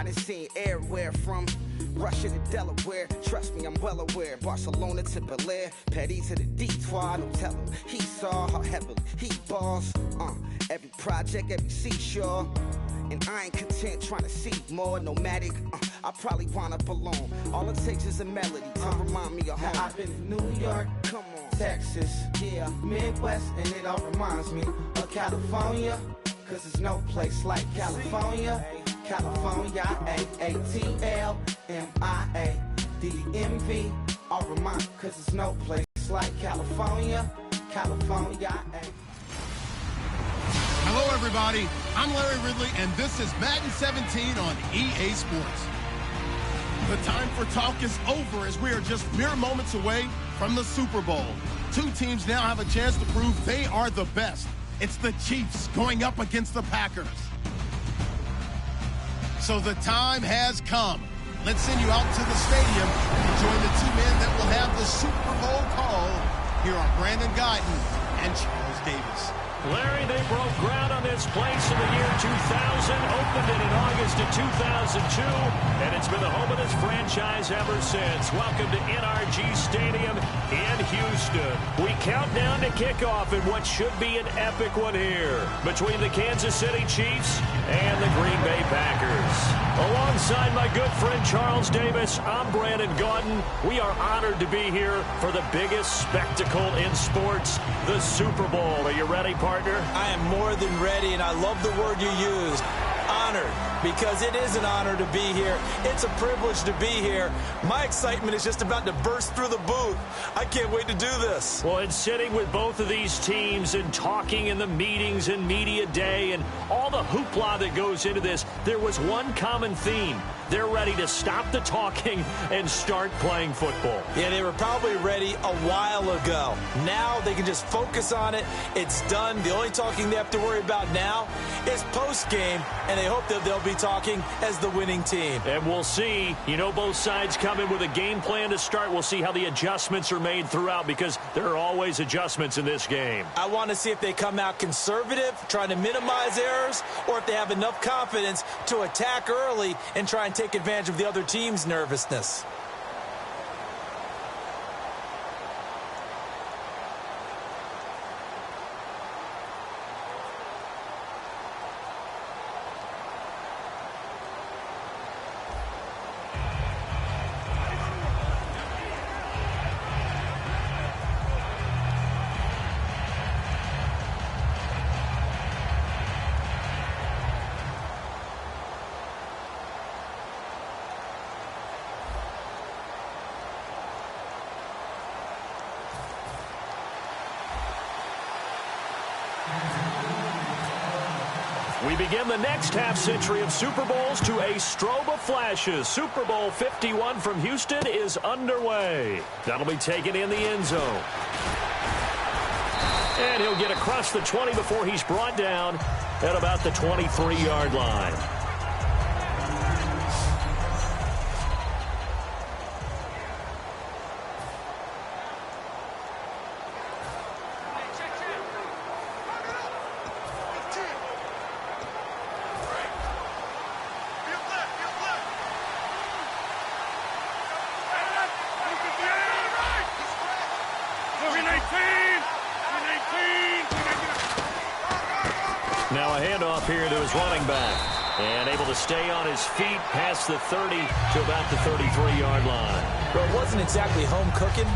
done seen everywhere from Russia to Delaware. Trust me, I'm well aware. Barcelona to Bel Air, Petty to the Detroit. Don't tell him he saw how heavily he balls. Every project, every seashore. And I ain't content trying to see more nomadic. I probably wind up alone. All it takes is a melody to remind me of home. Now I've been to New York, come on, Texas, yeah, Midwest, and it all reminds me of California. Cause there's no place like California. California, A-A-T-L-M-I-A-D-M-V. All remind, cause there's no place like California. California, Hello, everybody. I'm Larry Ridley, and this is Madden 17 on EA Sports. The time for talk is over as we are just mere moments away from the Super Bowl. Two teams now have a chance to prove they are the best. It's the Chiefs going up against the Packers. So the time has come. Let's send you out to the stadium and join the two men that will have the Super Bowl call. Here are Brandon Guyton and Charles Davis. Larry, they broke ground on this place in the year 2000, opened it in August of 2002, and it's been the home of this franchise ever since. Welcome to NRG Stadium in Houston. We count down to kickoff in what should be an epic one here between the Kansas City Chiefs and the Green Bay Packers. Alongside my good friend Charles Davis, I'm Brandon Guyton. We are honored to be here for the biggest spectacle in sports, the Super Bowl. Are you ready, partner? I am more than ready, and I love the word you used, honored, because it is an honor to be here. It's a privilege to be here. My excitement is just about to burst through the booth. I can't wait to do this. Well, and sitting with both of these teams and talking in the meetings and media day and all the hoopla that goes into this, there was one common theme. They're ready to stop the talking and start playing football. Yeah, they were probably ready a while ago. Now they can just focus on it. It's done. The only talking they have to worry about now is post-game, and they hope that they'll be talking as the winning team. And we'll see. You know, both sides come in with a game plan to start. We'll see how the adjustments are made throughout, because there are always adjustments in this game. I want to see if they come out conservative, trying to minimize errors, or if they have enough confidence to attack early and try and take advantage of the other team's nervousness. We begin the next half-century of Super Bowls to a strobe of flashes. Super Bowl 51 from Houston is underway. That'll be taken in the end zone. And he'll get across the 20 before he's brought down at about the 23-yard line. Now a handoff here to his running back. And able to stay on his feet past the 30 to about the 33-yard line. Well, it wasn't exactly home cooking,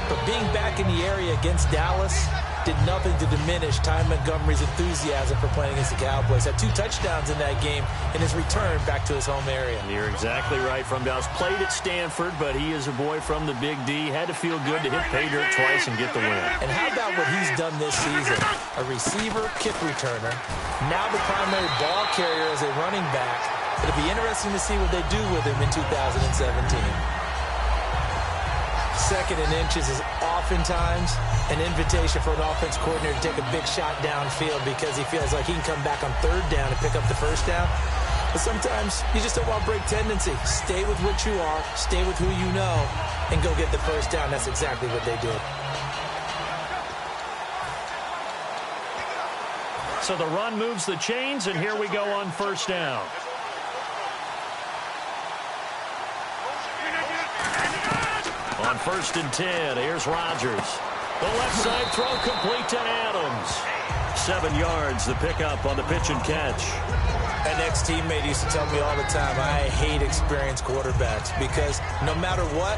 but being back in the area against Dallas did nothing to diminish Ty Montgomery's enthusiasm for playing against the Cowboys. Had 2 touchdowns in that game in his return back to his home area. You're exactly right from Dallas. Played at Stanford, but he is a boy from the Big D. Had to feel good to hit pay dirt twice and get the win. And how about what he's done this season? A receiver, kick returner, now the primary ball carrier as a running back. It'll be interesting to see what they do with him in 2017. Second and inches is oftentimes an invitation for an offense coordinator to take a big shot downfield because he feels like he can come back on third down and pick up the first down. But sometimes you just don't want break tendency. Stay with what you are, stay with who you know, and go get the first down. That's exactly what they did. So the run moves the chains, and here we go on first down. On 1st and 10, here's Rodgers. The left side throw complete to Adams. 7 yards, the pickup on the pitch and catch. An ex-teammate used to tell me all the time, I hate experienced quarterbacks because no matter what,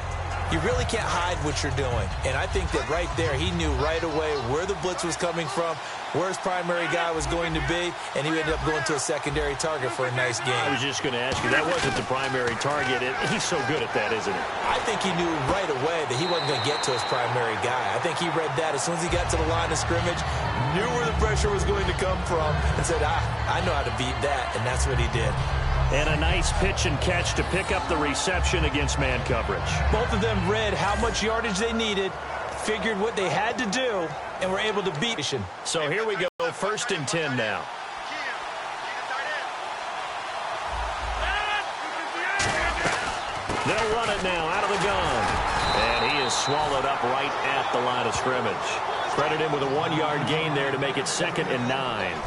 you really can't hide what you're doing. And I think that right there, he knew right away where the blitz was coming from, where his primary guy was going to be, and he ended up going to a secondary target for a nice game. I was just going to ask you, that wasn't the primary target. He's so good at that, isn't he? I think he knew right away that he wasn't going to get to his primary guy. I think he read that as soon as he got to the line of scrimmage, knew where the pressure was going to come from, and said, I know how to beat that, and that's what he did. And a nice pitch and catch to pick up the reception against man coverage. Both of them read how much yardage they needed, figured what they had to do, and were able to beat. So here we go, 1st and 10 now. They'll run it now out of the gun. And he is swallowed up right at the line of scrimmage. Credit him with a 1-yard gain there to make it 2nd and 9.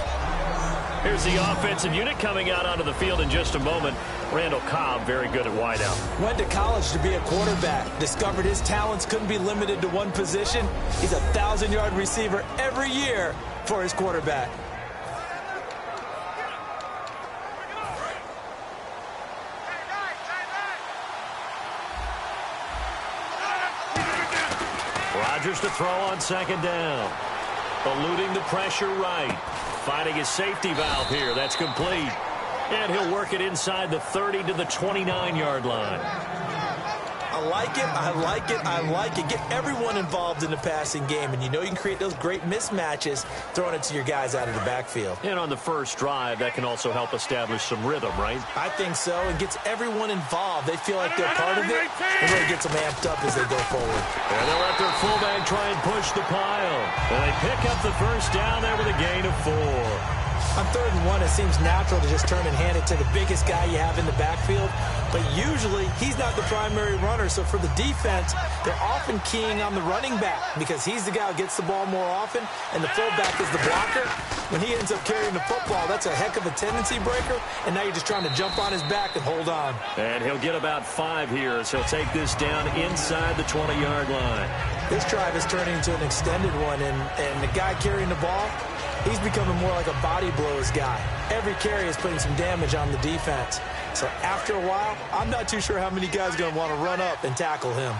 Here's the offensive unit coming out onto the field in just a moment. Randall Cobb, very good at wideout. Went to college to be a quarterback. Discovered his talents couldn't be limited to one position. He's a 1,000-yard receiver every year for his quarterback. Rodgers to throw on 2nd down. Eluding the pressure right. Finding his safety valve here. That's complete. And he'll work it inside the 30 to the 29-yard line. I like it, I like it, I like it. Get everyone involved in the passing game, and you know you can create those great mismatches throwing it to your guys out of the backfield. And on the first drive, that can also help establish some rhythm, right? I think so. It gets everyone involved. They feel like they're part of it. It really gets them amped up as they go forward. And they'll let their fullback try and push the pile. And they pick up the first down there with a gain of 4. On 3rd and 1, it seems natural to just turn and hand it to the biggest guy you have in the backfield. But usually, he's not the primary runner. So for the defense, they're often keying on the running back because he's the guy who gets the ball more often, and the fullback is the blocker. When he ends up carrying the football, that's a heck of a tendency breaker, and now you're just trying to jump on his back and hold on. And he'll get about 5 here as he'll take this down inside the 20-yard line. This drive is turning into an extended one, and the guy carrying the ball, he's becoming more like a body blows guy. Every carry is putting some damage on the defense. So after a while, I'm not too sure how many guys are going to want to run up and tackle him.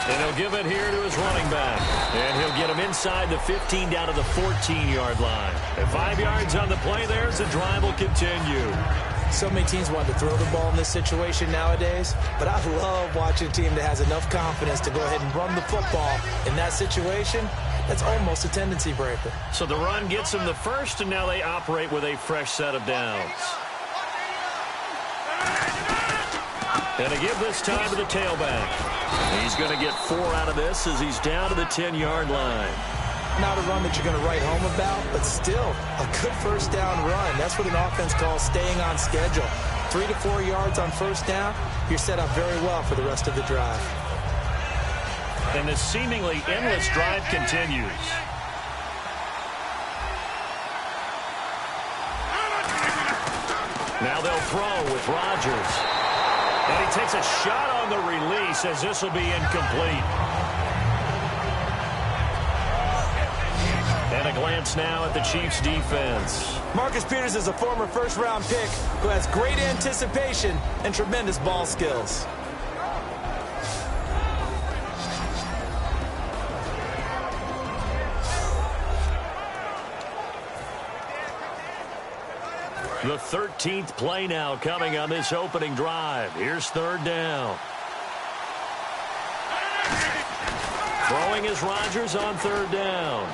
And he'll give it here to his running back. And he'll get him inside the 15 down to the 14-yard line. And 5 yards on the play there as the drive will continue. So many teams want to throw the ball in this situation nowadays, but I love watching a team that has enough confidence to go ahead and run the football. In that situation, that's almost a tendency breaker. So the run gets them the first, and now they operate with a fresh set of downs. And to give this time to the tailback. He's going to get 4 out of this as he's down to the 10-yard line. Not a run that you're going to write home about, but still a good first down run. That's what an offense calls staying on schedule. 3 to 4 yards on first down, you're set up very well for the rest of the drive. And this seemingly endless drive continues. Now they'll throw with Rodgers. And he takes a shot on the release as this will be incomplete. And a glance now at the Chiefs' defense. Marcus Peters is a former first-round pick who has great anticipation and tremendous ball skills. The 13th play now coming on this opening drive. Here's 3rd down. Throwing is Rodgers on 3rd down.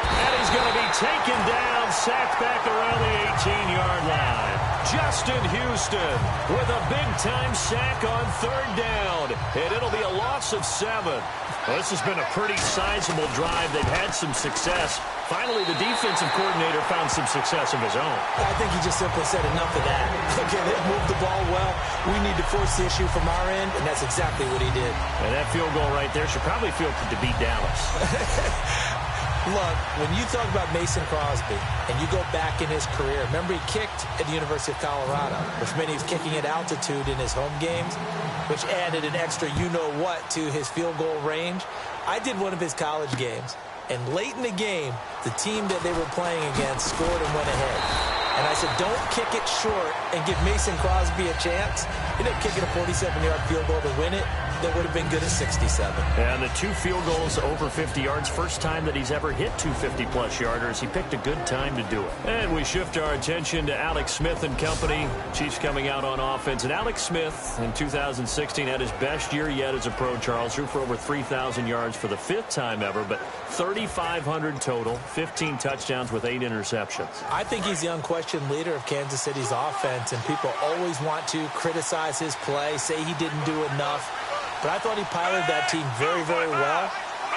And he's going to be taken down, sacked back around the 18-yard line. Justin Houston with a big-time sack on 3rd down. And it'll be a loss of 7. Well, this has been a pretty sizable drive. They've had some success. Finally, the defensive coordinator found some success of his own. I think he just simply said enough of that. Okay, they've moved the ball well. We need to force the issue from our end, and that's exactly what he did. And that field goal right there should probably feel to beat Dallas. Look, when you talk about Mason Crosby and you go back in his career, remember he kicked at the University of Colorado, which meant he was kicking at altitude in his home games, which added an extra you-know-what to his field goal range. I did one of his college games, and late in the game, the team that they were playing against scored and went ahead. And I said, don't kick it short and give Mason Crosby a chance. He ended up kicking a 47-yard field goal to win it. That would have been good at 67. And the 2 field goals over 50 yards. First time that he's ever hit 2 50-plus yarders. He picked a good time to do it. And we shift our attention to Alex Smith and company. Chiefs coming out on offense. And Alex Smith in 2016 had his best year yet as a pro, Charles. Threw for over 3,000 yards for the 5th time ever, but 3,500 total, 15 touchdowns with 8 interceptions. I think he's the unquestioned leader of Kansas City's offense, and people always want to criticize his play, say he didn't do enough. But I thought he piloted that team very, very well,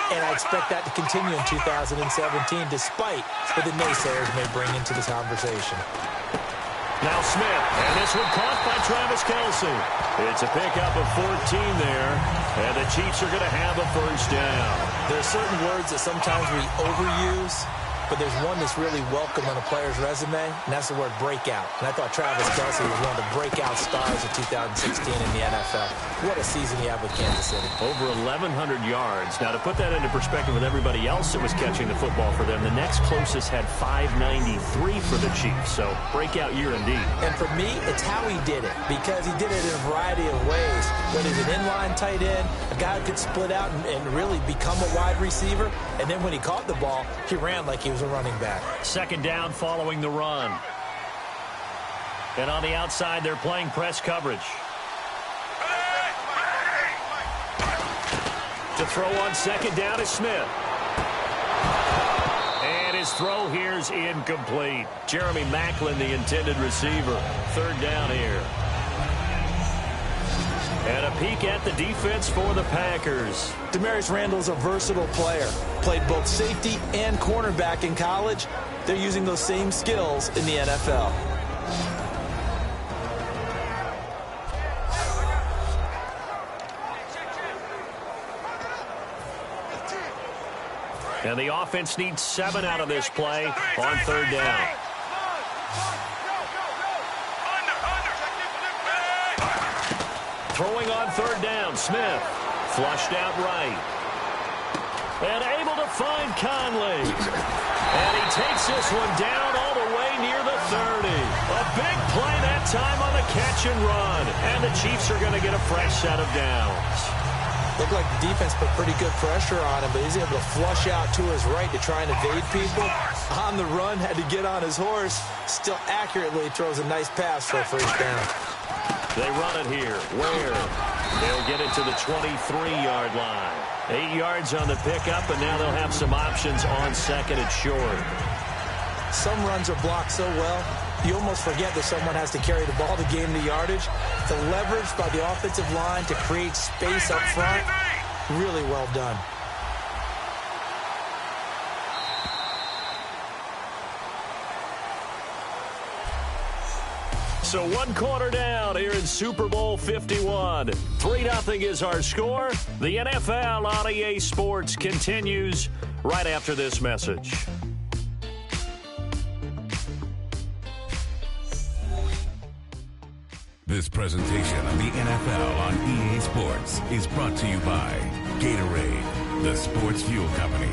and I expect that to continue in 2017, despite what the naysayers may bring into this conversation. Now Smith, and this one caught by Travis Kelce. It's a pickup of 14 there, and the Chiefs are going to have a first down. There are certain words that sometimes we overuse, but there's one that's really welcome on a player's resume, and that's the word breakout. And I thought Travis Kelce was one of the breakout stars of 2016 in the NFL. What a season he had with Kansas City. Over 1,100 yards. Now, to put that into perspective with everybody else that was catching the football for them, the next closest had 593 for the Chiefs. So, breakout year indeed. And for me, it's how he did it, because he did it in a variety of ways. Whether he's an inline tight end, a guy who could split out and really become a wide receiver, and then when he caught the ball, he ran like he was a running back. Second down following the run. And on the outside, they're playing press coverage. To throw on second down is Smith. And his throw here is incomplete. Jeremy Maclin, the intended receiver. Third down here. And a peek at the defense for the Packers. Demarius Randall's a versatile player. Played both safety and cornerback in college. They're using those same skills in the NFL. And the offense needs 7 out of this play on third down. Throwing on third down, Smith. Flushed out right. And able to find Conley. And he takes this one down all the way near the 30. A big play that time on the catch and run. And the Chiefs are going to get a fresh set of downs. Looked like the defense put pretty good pressure on him, but he's able to flush out to his right to try and evade people. On the run, had to get on his horse. Still accurately throws a nice pass for a first down. They run it here. Where? They'll get it to the 23-yard line. 8 yards on the pickup, and now they'll have some options on second and short. Some runs are blocked so well, you almost forget that someone has to carry the ball to gain the yardage. The leverage by the offensive line to create space up front, really well done. So 1 quarter down here in Super Bowl 51. 3-0 is our score. The NFL on EA Sports continues right after this message. This presentation of the NFL on EA Sports is brought to you by Gatorade, the sports fuel company.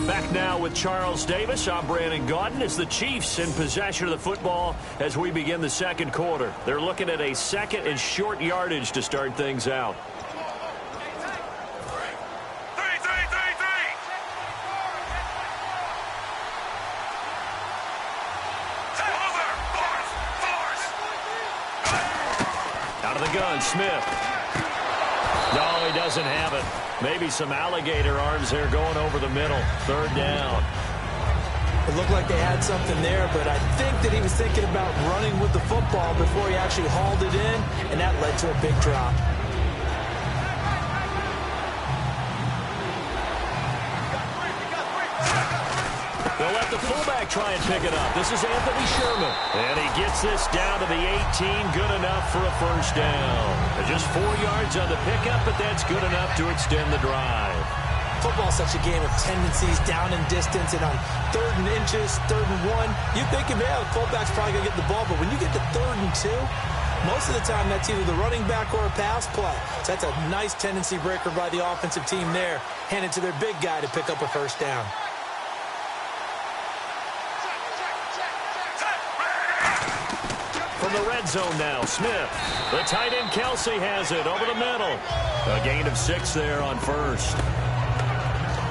Back now with Charles Davis. I'm Brandon Gaudin. As the Chiefs in possession of the football as we begin the second quarter. They're looking at a second and short yardage to start things out. Out of the gun, Smith. No, he doesn't have it. Maybe some alligator arms there going over the middle. Third down. It looked like they had something there, but I think that he was thinking about running with the football before he actually hauled it in, and that led to a big drop. They'll let the fullback try and pick it up. This is Anthony Sherman. And he gets this down to the 18. Good enough for a first down. Just 4 yards on the pickup, but that's good enough to extend the drive. Football's such a game of tendencies, down and distance, and on 3rd and inches, 3rd and 1, you think, yeah, the fullback's probably going to get the ball, but when you get to 3rd and 2, most of the time that's either the running back or a pass play. So that's a nice tendency breaker by the offensive team there, handed to their big guy to pick up a first down. From the red zone now, Smith. The tight end Kelsey has it over the middle. A gain of 6 there on first.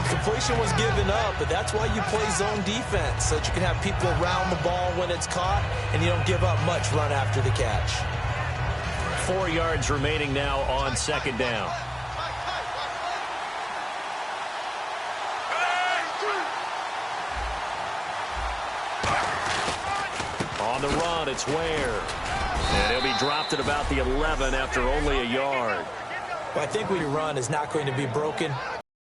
Completion was given up, but that's why you play zone defense, so that you can have people around the ball when it's caught, and you don't give up much run after the catch. 4 yards remaining now on 2nd down. On the run, it's Ware. And he'll be dropped at about the 11 after only a yard. Well, I think when you run is not going to be broken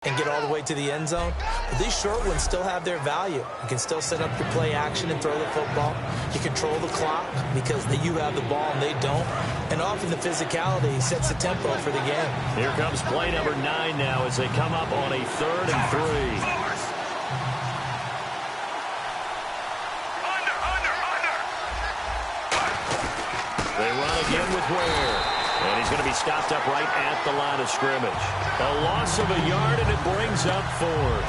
and get all the way to the end zone. But these short ones still have their value. You can still set up your play action and throw the football. You control the clock because you have the ball and they don't. And often the physicality sets the tempo for the game. Here comes play number 9 now as they come up on a 3rd and 3. They run again with Ware. And he's going to be stopped up right at the line of scrimmage. A loss of a yard, and it brings up 4th.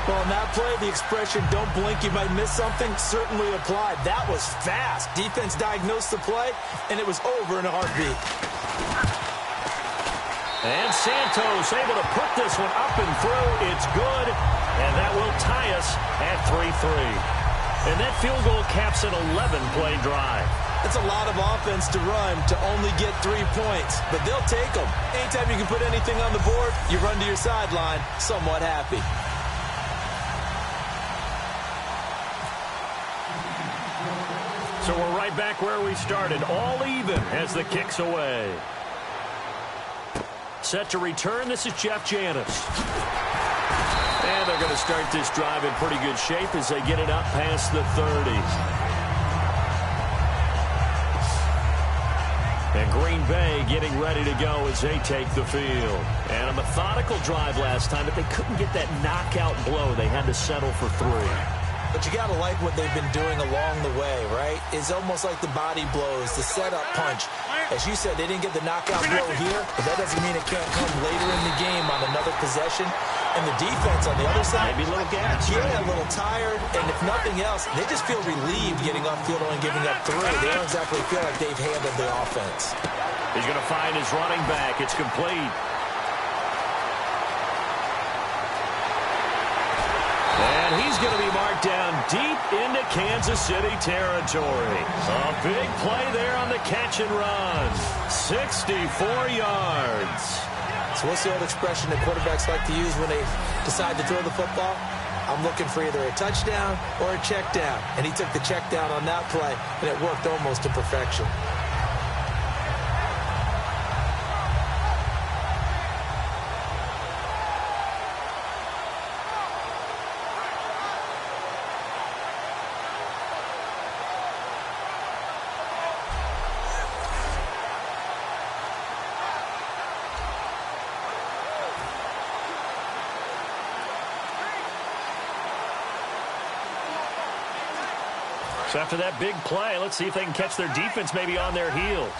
Well, on that play, the expression, don't blink, you might miss something, certainly applied. That was fast. Defense diagnosed the play, and it was over in a heartbeat. And Santos able to put this one up and through. It's good, and that will tie us at 3-3. And that field goal caps an 11-play drive. That's a lot of offense to run to only get 3 points, but they'll take them. Anytime you can put anything on the board, you run to your sideline somewhat happy. So we're right back where we started, all even as the kick's away. Set to return, this is Jeff Janis. And they're going to start this drive in pretty good shape as they get it up past the 30. And Green Bay getting ready to go as they take the field. And a methodical drive last time, but they couldn't get that knockout blow. They had to settle for 3. But you got to like what they've been doing along the way, right? It's almost like the body blows, the setup punch. As you said, they didn't get the knockout blow here, but that doesn't mean it can't come later in the game on another possession. And the defense on the other side, maybe a little gas. Yeah, a little tired. And if nothing else, they just feel relieved getting off field and giving up 3. They don't exactly feel like they've handled the offense. He's going to find his running back. It's complete. And he's going to be marked down deep into Kansas City territory. A big play there on the catch and run. 64 yards. So what's the old expression that quarterbacks like to use when they decide to throw the football? I'm looking for either a touchdown or a check down. And he took the check down on that play, and it worked almost to perfection. So after that big play, let's see if they can catch their defense maybe on their heels.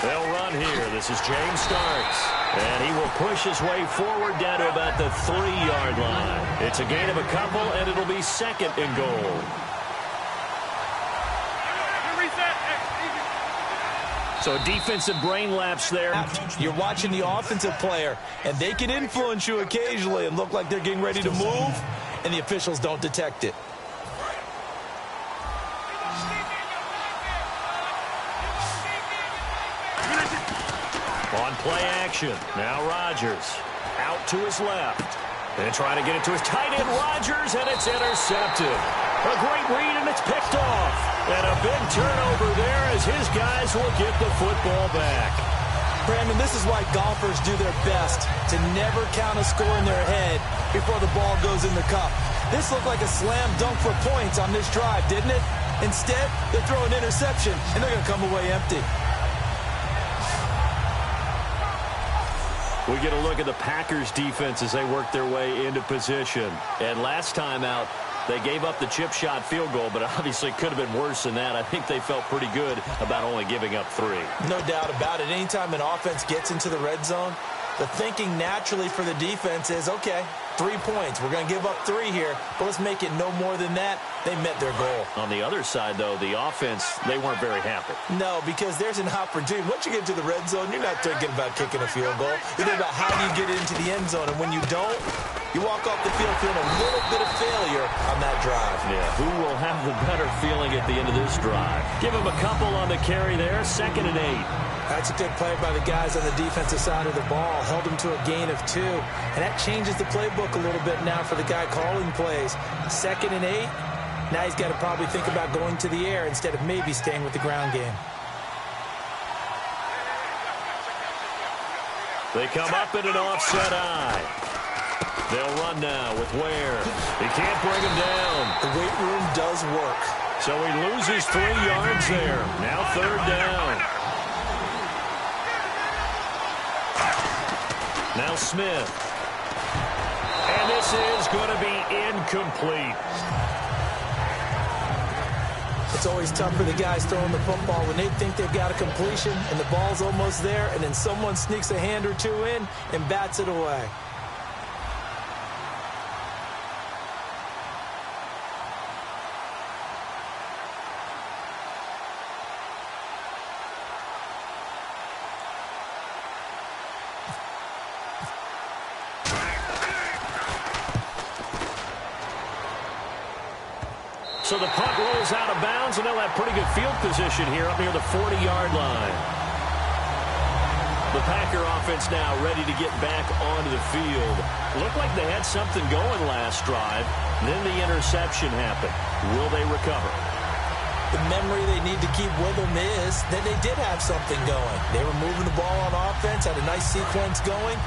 They'll run here. This is James Starks. And he will push his way forward down to about the 3-yard line. It's a gain of a couple, and it'll be 2nd and goal. So a defensive brain lapse there. You're watching the offensive player, and they can influence you occasionally and look like they're getting ready to move, and the officials don't detect it. On play action, now Rodgers out to his left. And trying to get it to his tight end, Rodgers, and it's intercepted. A great read, and it's picked off. And a big turnover there as his guys will get the football back. Brandon, this is why golfers do their best to never count a score in their head before the ball goes in the cup. This looked like a slam dunk for points on this drive, didn't it? Instead, they throw an interception, and they're going to come away empty. We get a look at the Packers defense as they work their way into position. And last time out, they gave up the chip shot field goal, but obviously could have been worse than that. I think they felt pretty good about only giving up 3. No doubt about it. Anytime an offense gets into the red zone, the thinking naturally for the defense is, okay, 3 points. We're going to give up 3 here, but let's make it no more than that. They met their goal. On the other side, though, the offense, they weren't very happy. No, because there's an opportunity. Once you get to the red zone, you're not thinking about kicking a field goal. You're thinking about how do you get into the end zone, and when you don't, you walk off the field feeling a little bit of failure on that drive. Yeah, who will have the better feeling at the end of this drive? Give him a couple on the carry there, 2nd and 8. That's a good play by the guys on the defensive side of the ball. Held him to a gain of 2. And that changes the playbook a little bit now for the guy calling plays. 2nd and 8. Now he's got to probably think about going to the air instead of maybe staying with the ground game. They come up in an offset eye. They'll run now with Ware. He can't bring him down. The weight room does work. So he loses 3 yards there. Now 3rd down. Now Smith. And this is going to be incomplete. It's always tough for the guys throwing the football when they think they've got a completion and the ball's almost there, and then someone sneaks a hand or 2 in and bats it away. So the punt rolls out of bounds, and they'll have pretty good field position here up near the 40-yard line. The Packer offense now ready to get back onto the field. Looked like they had something going last drive. Then the interception happened. Will they recover? The memory they need to keep with them is that they did have something going. They were moving the ball on offense, had a nice sequence going.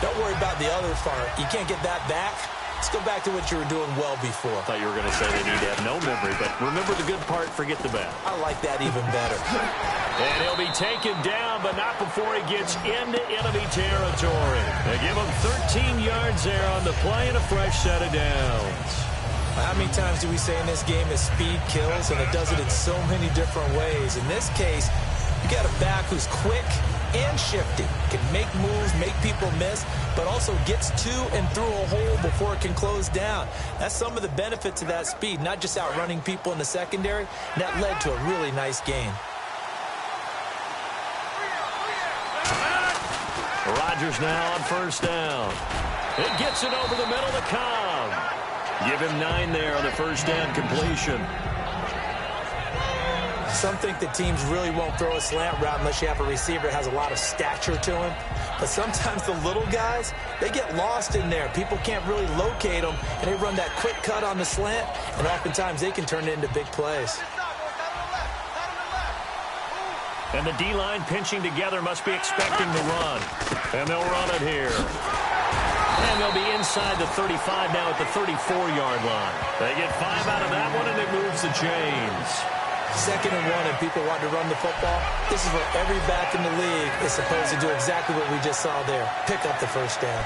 Don't worry about the other part. You can't get that back. Let's go back to what you were doing well before. I thought you were going to say they need to have no memory, but remember the good part, forget the bad. I like that even better. And he'll be taken down, but not before he gets into enemy territory. They give him 13 yards there on the play and a fresh set of downs. How many times do we say in this game that speed kills, and it does it in so many different ways? In this case, you got a back who's quick and shifty, can make moves, make people miss, but also gets to and through a hole before it can close down. That's some of the benefits of that speed, not just outrunning people in the secondary, and that led to a really nice gain. Rodgers now on 1st down. It gets it over the middle to Cobb. Give him 9 there on the 1st down completion. Some think that teams really won't throw a slant route unless you have a receiver that has a lot of stature to him. But sometimes the little guys, they get lost in there. People can't really locate them, and they run that quick cut on the slant, and oftentimes they can turn it into big plays. And the D-line pinching together must be expecting the run. And they'll run it here. And they'll be inside the 35 now at the 34-yard line. They get 5 out of that one, and it moves the chains. 2nd and 1, and people want to run the football. This is where every back in the league is supposed to do exactly what we just saw there. Pick up the 1st down.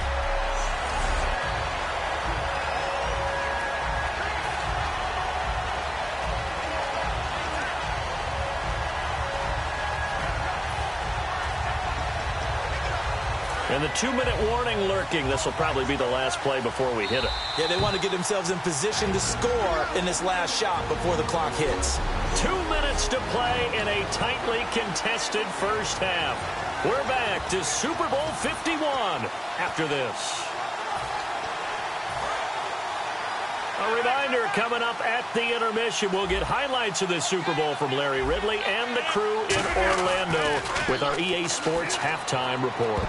And the 2-minute warning lurking. This will probably be the last play before we hit it. Yeah, they want to get themselves in position to score in this last shot before the clock hits. 2 minutes to play in a tightly contested first half. We're back to Super Bowl 51 after this. A reminder, coming up at the intermission, we'll get highlights of this Super Bowl from Larry Ridley and the crew in Orlando with our EA Sports halftime report.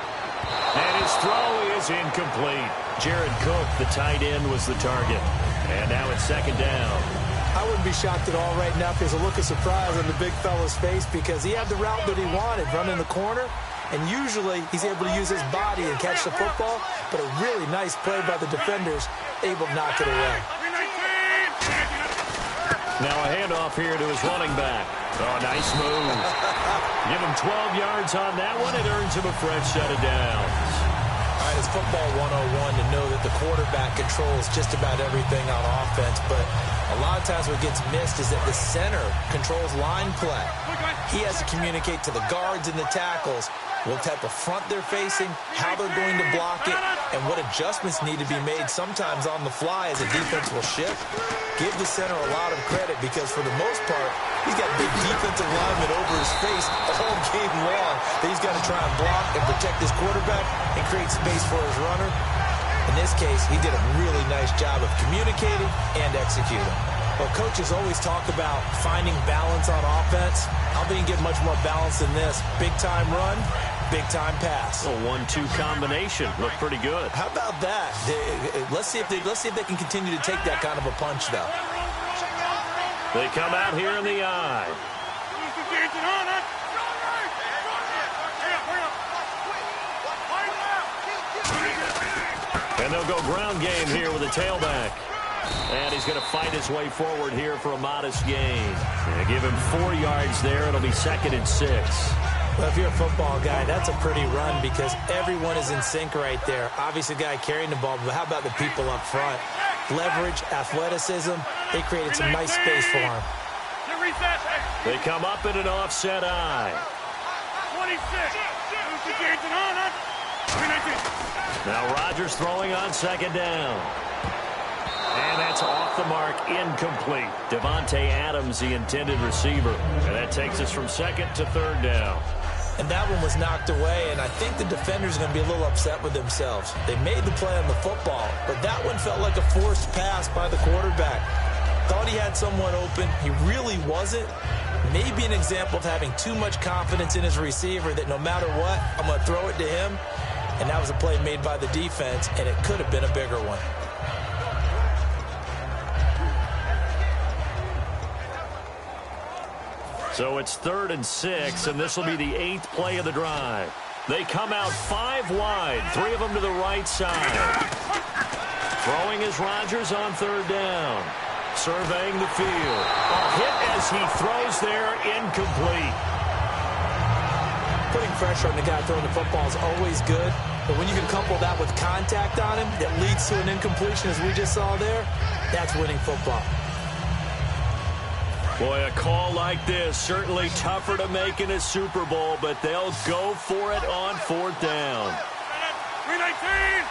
And his throw is incomplete. Jared Cook, the tight end, was the target. And now it's 2nd down. I wouldn't be shocked at all right now if there's a look of surprise on the big fella's face because he had the route that he wanted, running the corner, and usually he's able to use his body and catch the football, but a really nice play by the defenders, able to knock it away. Now a handoff here to his running back. Oh, nice move. Give him 12 yards on that one. It earns him a fresh set of downs. football 101 to know that the quarterback controls just about everything on offense, but a lot of times what gets missed is that the center controls line play. He has to communicate to the guards and the tackles what type of front they're facing, how they're going to block it, and what adjustments need to be made sometimes on the fly as a defense will shift. Give the center a lot of credit because for the most part, he's got big defensive linemen over his face all game long that he's got to try and block and protect his quarterback and create space for his runner. In this case, he did a really nice job of communicating and executing. Well, coaches always talk about finding balance on offense. I don't think you get much more balance than this. Big-time run, big-time pass. A 1-2 combination. Looked pretty good. How about that? Let's see if they can continue to take that kind of a punch, though. They come out here in the eye. And they'll go ground game here with a tailback. And he's going to fight his way forward here for a modest gain. And give him 4 yards there. It'll be 2nd and 6. Well, if you're a football guy, that's a pretty run because everyone is in sync right there. Obviously, the guy carrying the ball, but how about the people up front? Leverage, athleticism, they created some nice space for him. They come up in an offset eye. 26. Now Rodgers throwing on 2nd down. And that's off the mark, incomplete. Devontae Adams, the intended receiver. And that takes us from 2nd to 3rd down. And that one was knocked away, and I think the defenders are going to be a little upset with themselves. They made the play on the football, but that one felt like a forced pass by the quarterback. Thought he had someone open. He really wasn't. Maybe an example of having too much confidence in his receiver that no matter what, I'm going to throw it to him. And that was a play made by the defense, and it could have been a bigger one. So it's 3rd and 6, and this will be the 8th play of the drive. They come out 5 wide, 3 of them to the right side. Throwing is Rodgers on 3rd down. Surveying the field. A hit as he throws there, incomplete. Putting pressure on the guy throwing the football is always good, but when you can couple that with contact on him that leads to an incompletion as we just saw there, that's winning football. Boy, a call like this, certainly tougher to make in a Super Bowl, but they'll go for it on 4th down. 319.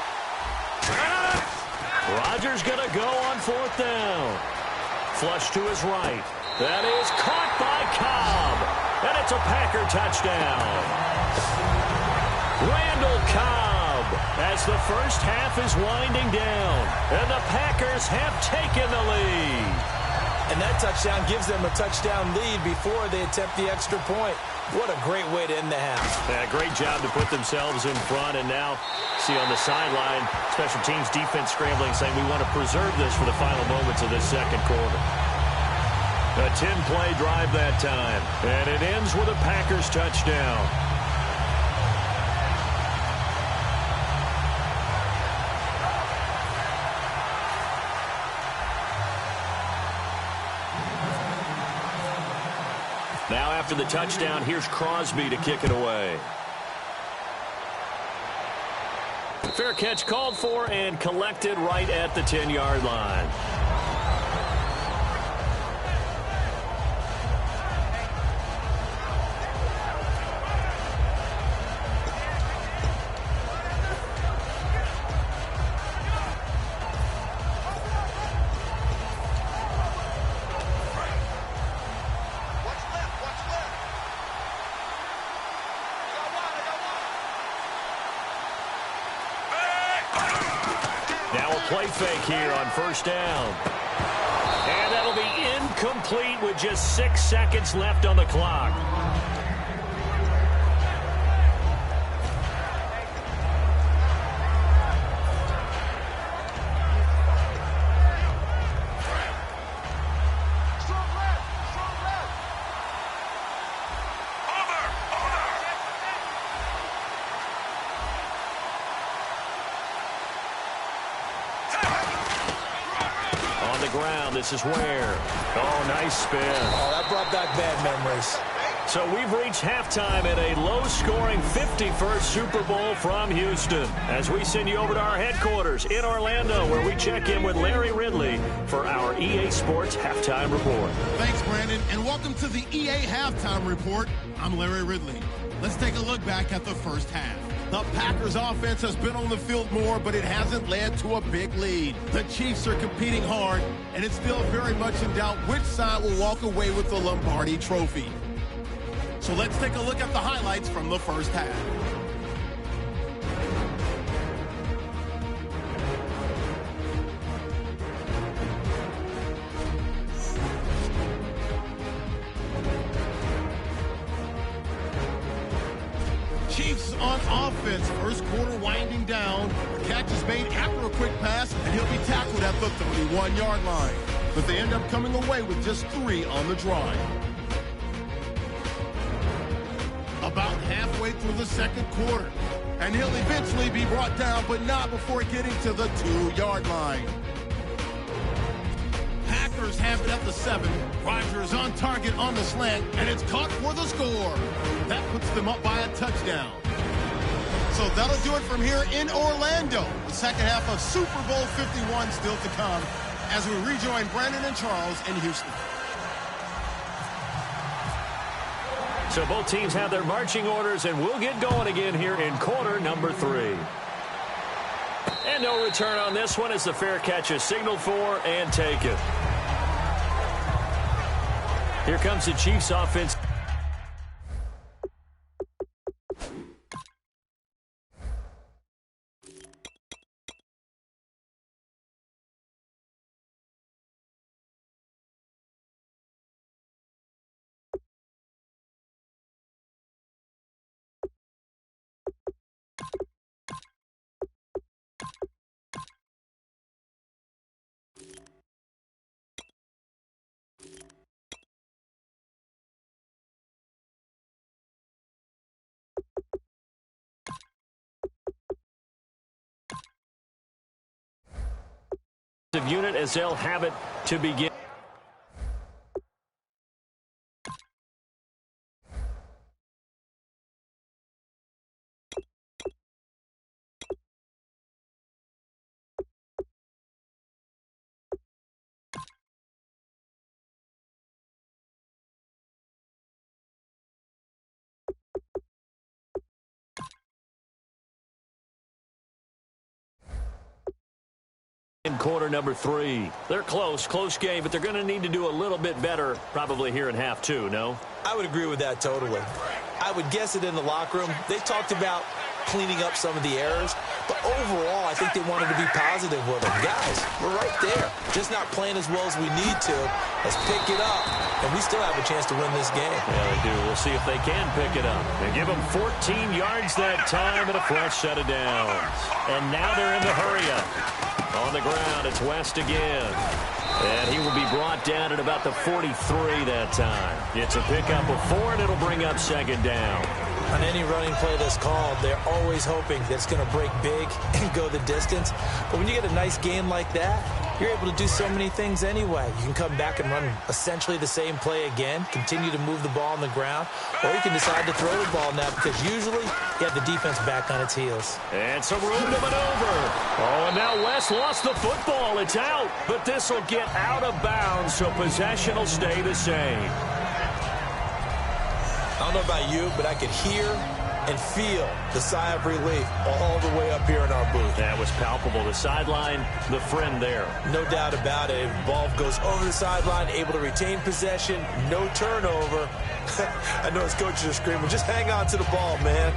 Rodgers going to go on 4th down. Flush to his right. That is caught by Cobb. And it's a Packer touchdown. Randall Cobb as the first half is winding down. And the Packers have taken the lead. And that touchdown gives them a touchdown lead before they attempt the extra point. What a great way to end the half. Yeah, great job to put themselves in front. And now, see on the sideline, special teams defense scrambling, saying we want to preserve this for the final moments of this 2nd quarter. A 10-play drive that time. And it ends with a Packers touchdown. Now after the touchdown, here's Crosby to kick it away. Fair catch called for and collected right at the 10-yard line. Play fake here on 1st down. And that'll be incomplete with just 6 seconds left on the clock. This is where. Oh, nice spin. Oh, that brought back bad memories. So we've reached halftime at a low-scoring 51st Super Bowl from Houston as we send you over to our headquarters in Orlando where we check in with Larry Ridley for our EA Sports Halftime Report. Thanks, Brandon, and welcome to the EA Halftime Report. I'm Larry Ridley. Let's take a look back at the first half. The Packers offense has been on the field more, but it hasn't led to a big lead. The Chiefs are competing hard, and it's still very much in doubt which side will walk away with the Lombardi Trophy. So let's take a look at the highlights from the first half. Chiefs on offense. First quarter winding down. The catch is made after a quick pass, and he'll be tackled at the 31-yard line. But they end up coming away with just 3 on the drive. About halfway through the second quarter, and he'll eventually be brought down, but not before getting to the 2-yard line. Packers have it at the 7. Rodgers on target on the slant, and it's caught for the score. That puts them up by a touchdown. So that'll do it from here in Orlando. The second half of Super Bowl 51 still to come as we rejoin Brandon and Charles in Houston. So both teams have their marching orders, and we'll get going again here in quarter number 3. And no return on this one as the fair catch is signaled for and taken. Here comes the Chiefs offense. Unit as they'll have it to begin. In quarter number 3. They're close game, but they're going to need to do a little bit better probably here in half 2, no? I would agree with that totally. I would guess it in the locker room. They talked about cleaning up some of the errors, but overall, I think they wanted to be positive with them. Guys, we're right there. Just not playing as well as we need to. Let's pick it up, and we still have a chance to win this game. Yeah, they do. We'll see if they can pick it up. They give them 14 yards that time and a fresh set of downs. And now they're in the hurry-up. On the ground, it's West again. And he will be brought down at about the 43 that time. It's a pickup of 4, and it'll bring up second down. On any running play that's called, they're always hoping that it's going to break big and go the distance. But when you get a nice game like that, you're able to do so many things anyway. You can come back and run essentially the same play again, continue to move the ball on the ground, or you can decide to throw the ball now because usually you have the defense back on its heels. And some room to maneuver. Oh, and now West lost the football. It's out, but this will get out of bounds, so possession will stay the same. I don't know about you, but I could hear and feel the sigh of relief all the way up here in our booth. That was palpable. The sideline, the friend there. No doubt about it. Ball goes over the sideline, able to retain possession, no turnover. I know his coaches are screaming, just hang on to the ball, man.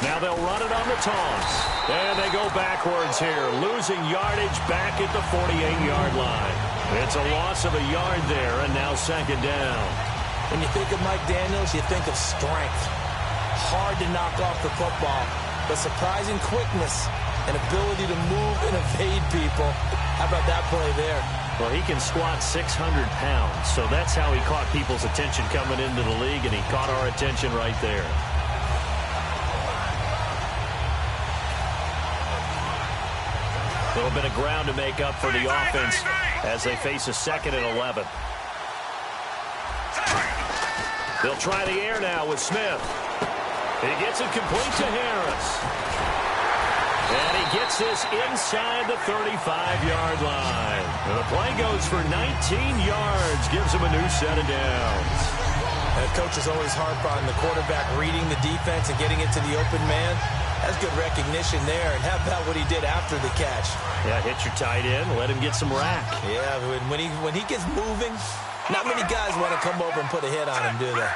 Now they'll run it on the toss. And they go backwards here, losing yardage back at the 48-yard line. It's a loss of a yard there, and now second down. When you think of Mike Daniels, you think of strength. Hard to knock off the football, but surprising quickness and ability to move and evade people. How about that play there? Well, he can squat 600 pounds, so that's how he caught people's attention coming into the league, and he caught our attention right there. A little bit of ground to make up for the offense as they face a 2nd and 11. They'll try the air now with Smith. He gets it complete to Harris. And he gets this inside the 35-yard line. And the play goes for 19 yards, gives him a new set of downs. And coach is always harp on the quarterback reading the defense and getting it to the open man. That's good recognition there. And how about what he did after the catch? Yeah, hit your tight end, let him get some rack. Yeah, when he gets moving, not many guys want to come over and put a hit on him, do they?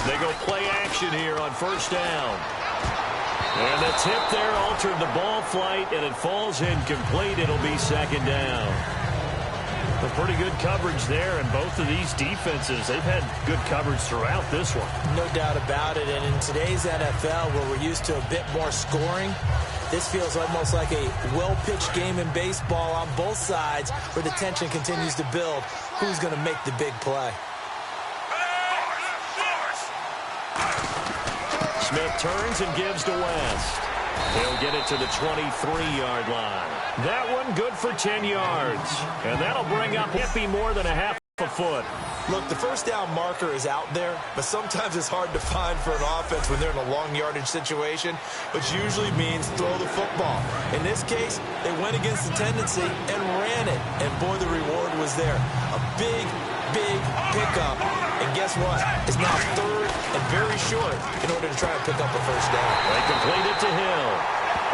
They go play action here on 1st down. And the tip there altered the ball flight, and it falls incomplete. It'll be 2nd down. A pretty good coverage there, and both of these defenses, they've had good coverage throughout this one. No doubt about it, and in today's NFL, where we're used to a bit more scoring, this feels almost like a well-pitched game in baseball on both sides where the tension continues to build. Who's going to make the big play? Smith turns and gives to West. He'll get it to the 23-yard line. That one good for 10 yards. And that'll bring up Hippie more than a half a foot. Look, the 1st down marker is out there, but sometimes it's hard to find for an offense when they're in a long yardage situation, which usually means throw the football. In this case, they went against the tendency and ran it. And boy, the reward was there. A big pickup. And guess what? It's now 3rd and very short in order to try and pick up a 1st down. They complete it to Hill.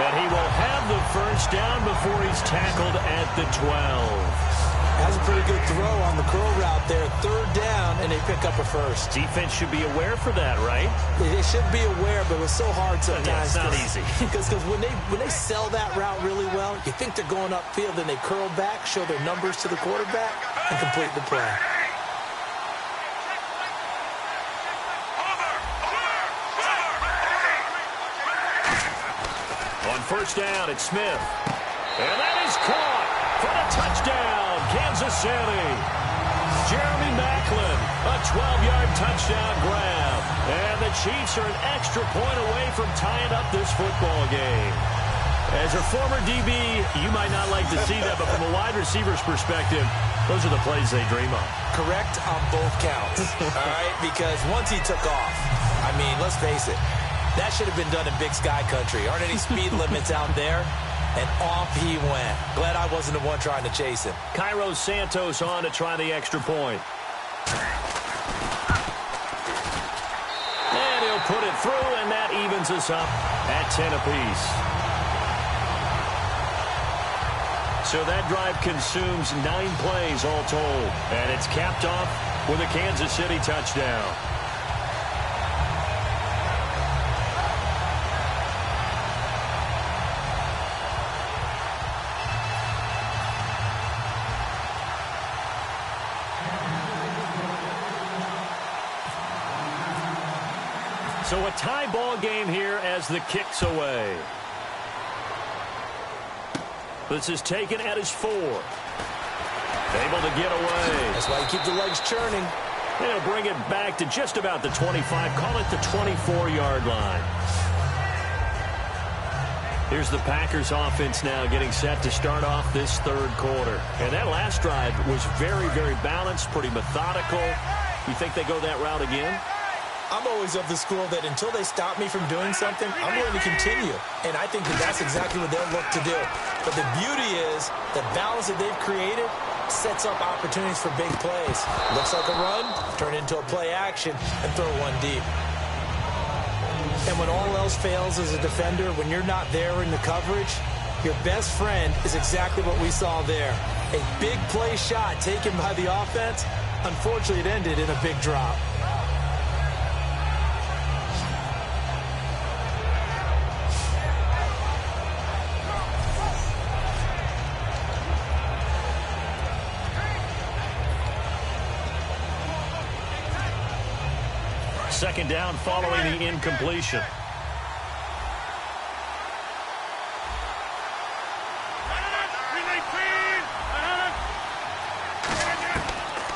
And he will have the 1st down before he's tackled at the 12. That's a pretty good throw on the curl route there. 3rd down, and they pick up a 1st. Defense should be aware for that, right? They should be aware, but it's so hard sometimes. Yeah, it's not easy. Because when they sell that route really well, you think they're going upfield, and they curl back, show their numbers to the quarterback, and complete the play. On 1st down, it's Smith. And that is caught for the touchdown, Kansas City. Jeremy Maclin, a 12-yard touchdown grab. And the Chiefs are an extra point away from tying up this football game. As a former DB, you might not like to see that, but from a wide receiver's perspective, those are the plays they dream of. Correct on both counts, all right? Because once he took off, I mean, let's face it, that should have been done in Big Sky Country. Aren't any speed limits out there? And off he went. Glad I wasn't the one trying to chase him. Cairo Santos on to try the extra point. And he'll put it through, and that evens us up at 10 apiece. So that drive consumes 9 plays all told. And it's capped off with a Kansas City touchdown. So a tie ball game here as the kick's away. This is taken at his 4. Able to get away. That's why you keep the legs churning. They'll bring it back to just about the 25. Call it the 24-yard line. Here's the Packers offense now getting set to start off this 3rd quarter. And that last drive was very, very balanced, pretty methodical. You think they go that route again? I'm always of the school that until they stop me from doing something, I'm going to continue. And I think that that's exactly what they'll look to do. But the beauty is the balance that they've created sets up opportunities for big plays. Looks like a run, turn into a play action, and throw one deep. And when all else fails as a defender, when you're not there in the coverage, your best friend is exactly what we saw there. A big play shot taken by the offense. Unfortunately, it ended in a big drop. Second down following the incompletion.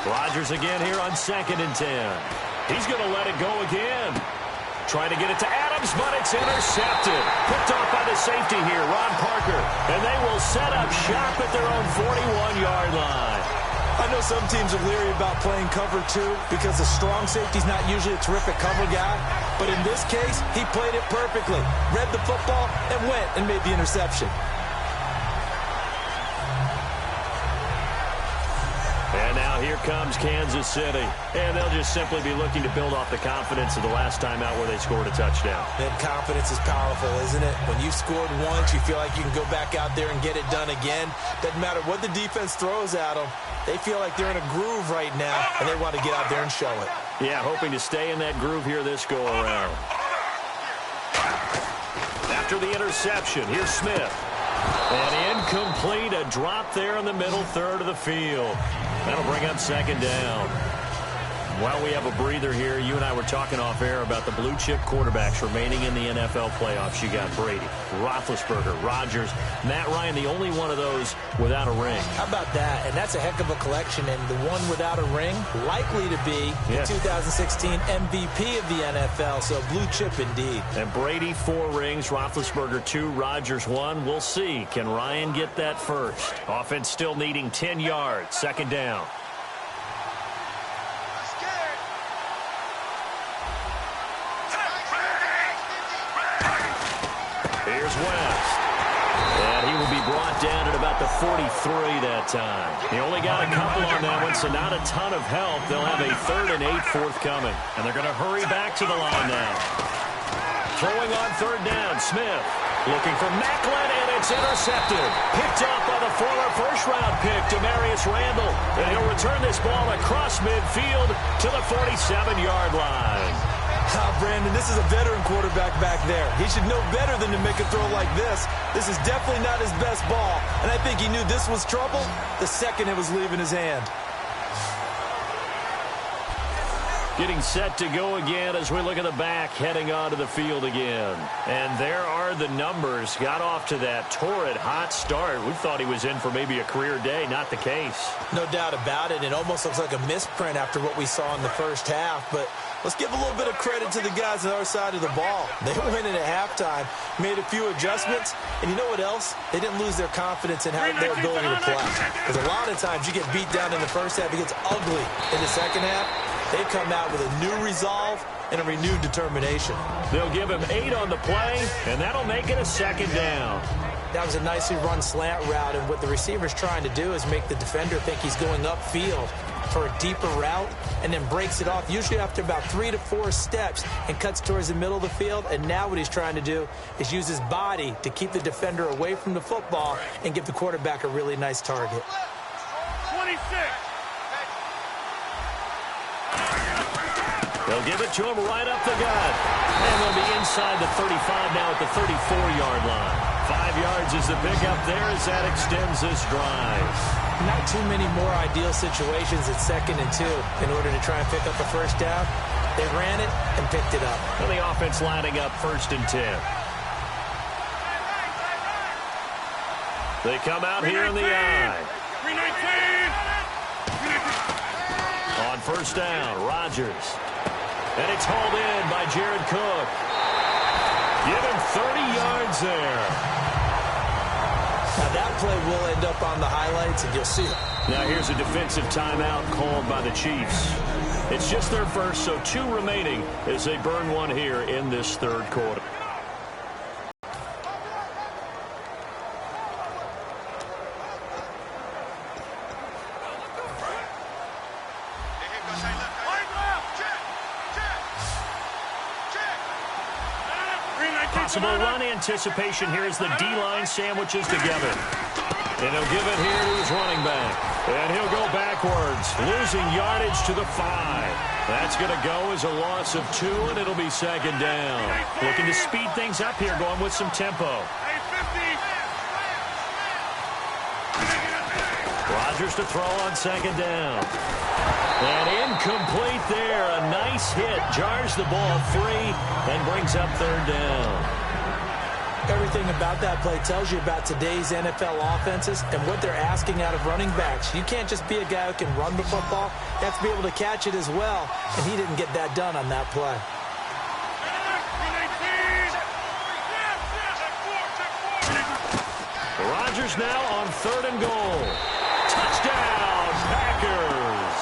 Rodgers again here on 2nd and 10. He's going to let it go again. Trying to get it to Adams, but it's intercepted. Picked off by the safety here, Ron Parker. And they will set up shop at their own 41-yard line. I know some teams are leery about playing cover 2 because the strong safety's not usually a terrific cover guy. But in this case, he played it perfectly. Read the football and went and made the interception. And now here comes Kansas City. And they'll just simply be looking to build off the confidence of the last time out where they scored a touchdown. And confidence is powerful, isn't it? When you've scored once, you feel like you can go back out there and get it done again. Doesn't matter what the defense throws at them. They feel like they're in a groove right now, and they want to get out there and show it. Yeah, hoping to stay in that groove here this go-around. After the interception, here's Smith. And incomplete, a drop there in the middle third of the field. That'll bring up second down. While we have a breather here, you and I were talking off air about the blue-chip quarterbacks remaining in the NFL playoffs. You got Brady, Roethlisberger, Rodgers, Matt Ryan, the only one of those without a ring. How about that? And that's a heck of a collection. And the one without a ring, likely to be the 2016 MVP of the NFL. So blue chip indeed. And Brady 4 rings, Roethlisberger 2, Rodgers 1. We'll see. Can Ryan get that first? Offense still needing 10 yards. Second down. Here's West. And he will be brought down at about the 43 that time. He only got a couple on that one, so not a ton of help. They'll have a 3rd and 8 forthcoming. And they're going to hurry back to the line now. Throwing on 3rd down, Smith. Looking for Macklin, and it's intercepted. Picked off by the former first-round pick, Demarius Randall. And he'll return this ball across midfield to the 47-yard line. Brandon, this is a veteran quarterback back there. He should know better than to make a throw like this. This is definitely not his best ball, and I think he knew this was trouble the second it was leaving his hand. Getting set to go again as we look at the back, heading onto the field again. And there are the numbers. Got off to that torrid hot start. We thought he was in for maybe a career day. Not the case. No doubt about it. It almost looks like a misprint after what we saw in the first half. But let's give a little bit of credit to the guys on our side of the ball. They went in at halftime, made a few adjustments, and you know what else? They didn't lose their confidence in their ability to play. Because a lot of times you get beat down in the first half, it gets ugly in the second half. They come out with a new resolve and a renewed determination. They'll give him 8 on the play, and that'll make it a second down. That was a nicely run slant route, and what the receiver's trying to do is make the defender think he's going upfield for a deeper route, and then breaks it off, usually after about 3 to 4 steps, and cuts towards the middle of the field. And now what he's trying to do is use his body to keep the defender away from the football and give the quarterback a really nice target. 26. They'll give it to him right up the gut. And they'll be inside the 35 now at the 34-yard line. 5 yards is the pickup there as that extends this drive. Not too many more ideal situations at 2nd and 2 in order to try and pick up a first down. They ran it and picked it up. And the offense lining up 1st and 10. They come out here in the I. 319. On 1st down, Rodgers. And it's hauled in by Jared Cook. Give him 30 yards there. Now that play will end up on the highlights, and you'll see it. Now here's a defensive timeout called by the Chiefs. It's just their first, so 2 remaining as they burn one here in this 3rd quarter. Possible run anticipation here as the D-line sandwiches together. And he'll give it here to his running back. And he'll go backwards, losing yardage to the 5. That's going to go as a loss of 2, and it'll be 2nd down. Looking to speed things up here, going with some tempo. Rodgers to throw on 2nd down. And incomplete there. A nice hit. Jars the ball free and brings up 3rd down. Everything about that play tells you about today's NFL offenses and what they're asking out of running backs. You can't just be a guy who can run the football. You have to be able to catch it as well, and he didn't get that done on that play. Rodgers now on 3rd and goal. Touchdown, Packers.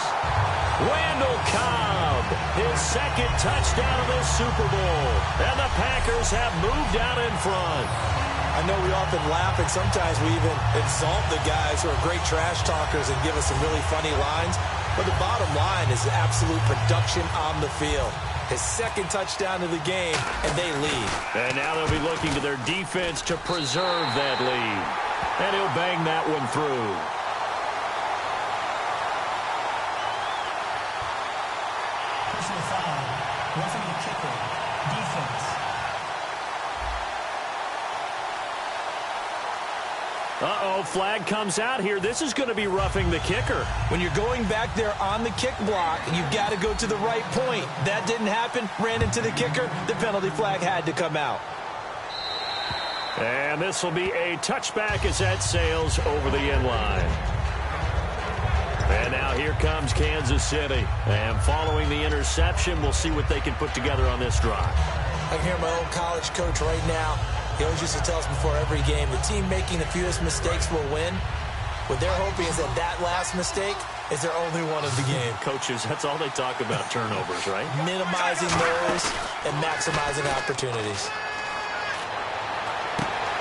Randall Cobb, his 2nd touchdown of this Super Bowl. And the Packers have moved out in front. I know we often laugh, and sometimes we even exalt the guys who are great trash talkers and give us some really funny lines. But the bottom line is absolute production on the field. His 2nd touchdown of the game, and they lead. And now they'll be looking to their defense to preserve that lead. And he'll bang that one through. Personal foul. Roughing the kicker. Defense. Uh-oh, flag comes out here. This is going to be roughing the kicker. When you're going back there on the kick block, you've got to go to the right point. That didn't happen. Ran into the kicker. The penalty flag had to come out. And this will be a touchback as that sails over the end line. And now here comes Kansas City. And following the interception, we'll see what they can put together on this drive. I can hear my old college coach right now. He always used to tell us before every game, the team making the fewest mistakes will win. What they're hoping is that last mistake is their only one of the game. Coaches, that's all they talk about, turnovers, right? Minimizing those and maximizing opportunities.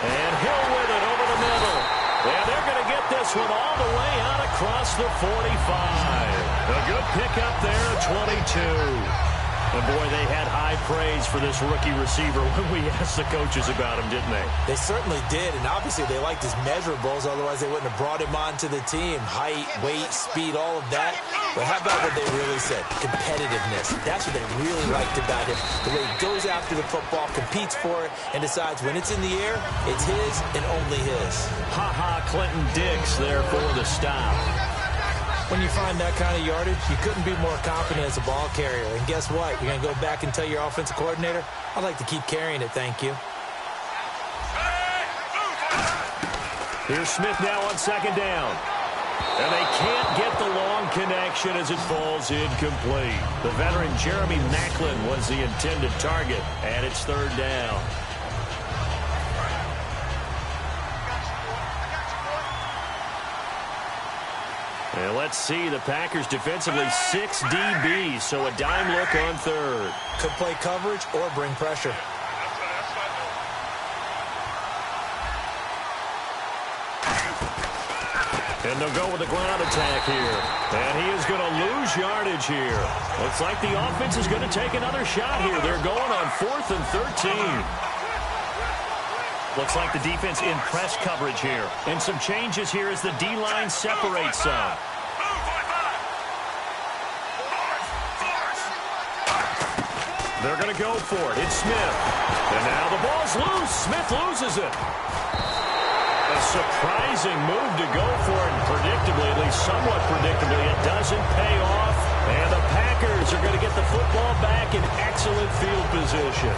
And Hill with it over the middle. And they're going to get this one all the way out across the 45. A good pickup there at 22. And, boy, they had high praise for this rookie receiver when we asked the coaches about him, didn't they? They certainly did, and obviously they liked his measurables. Otherwise, they wouldn't have brought him onto the team. Height, weight, speed, all of that. But how about what they really said? Competitiveness. That's what they really liked about him. The way he goes after the football, competes for it, and decides when it's in the air, it's his and only his. Ha-ha, Clinton Dix there for the stop. When you find that kind of yardage, you couldn't be more confident as a ball carrier. And guess what? You're going to go back and tell your offensive coordinator, I'd like to keep carrying it, thank you. Here's Smith now on 2nd down. And they can't get the long connection as it falls incomplete. The veteran Jeremy Maclin was the intended target, and it's 3rd down. And let's see, the Packers defensively 6 DBs, so a dime look on 3rd. Could play coverage or bring pressure. And they'll go with the ground attack here. And he is going to lose yardage here. Looks like the offense is going to take another shot here. They're going on 4th and 13. Looks like the defense in press coverage here. And some changes here as the D-line separates some. They're going to go for it. It's Smith. And now the ball's loose. Smith loses it. A surprising move to go for it. Predictably, at least somewhat predictably, it doesn't pay off. And the Packers are going to get the football back in excellent field position.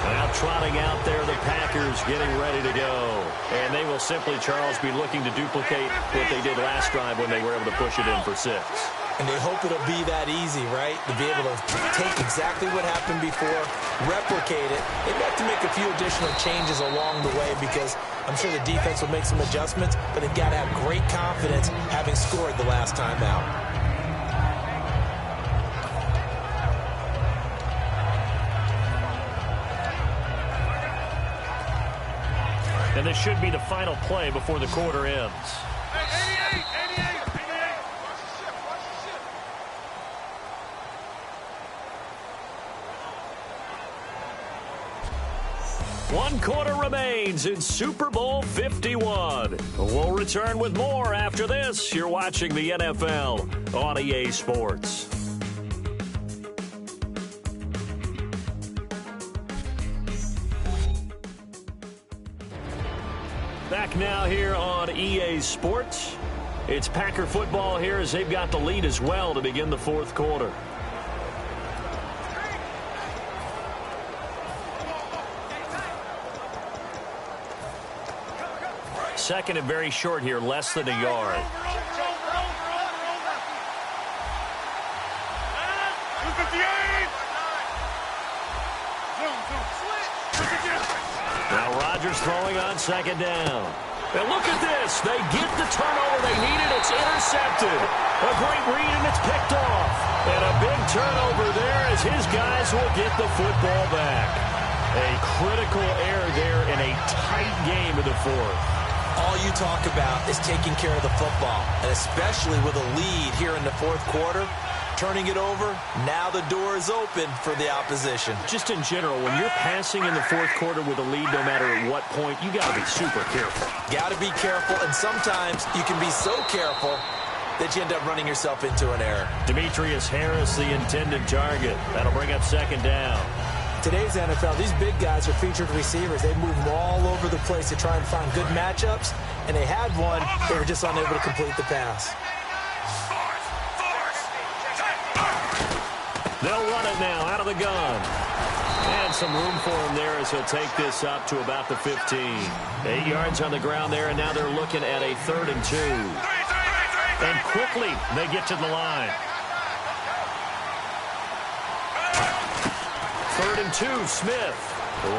Now trotting out there, the Packers getting ready to go. And they will simply, Charles, be looking to duplicate what they did last drive when they were able to push it in for 6. And they hope it'll be that easy, right? To be able to take exactly what happened before, replicate it. They've got to make a few additional changes along the way because I'm sure the defense will make some adjustments, but they've got to have great confidence having scored the last time out. And this should be the final play before the quarter ends. 88. One quarter remains in Super Bowl 51. We'll return with more after this. You're watching the NFL on EA Sports. Back now here on EA Sports. It's Packer football here as they've got the lead as well to begin the 4th quarter. Second and very short here, less than a yard. Now Rodgers throwing on 2nd down. And look at this. They get the turnover they needed. It's intercepted. A great read, and it's picked off. And a big turnover there as his guys will get the football back. A critical error there in a tight game in the fourth. All you talk about is taking care of the football, and especially with a lead here in the fourth quarter. Turning it over, now the door is open for the opposition. Just in general, when you're passing in the fourth quarter with a lead, no matter at what point, you got to be super careful. Got to be careful, and sometimes you can be so careful that you end up running yourself into an error. Demetrius Harris, the intended target. That'll bring up second down. Today's NFL, these big guys are featured receivers. They move them all over the place to try and find good matchups, and they had one. They were just unable to complete the pass. They'll run it now out of the gun. And some room for him there as he'll take this up to about the 15. 8 yards on the ground there, and now they're looking at a 3rd and 2. And quickly, they get to the line. 3rd and 2, Smith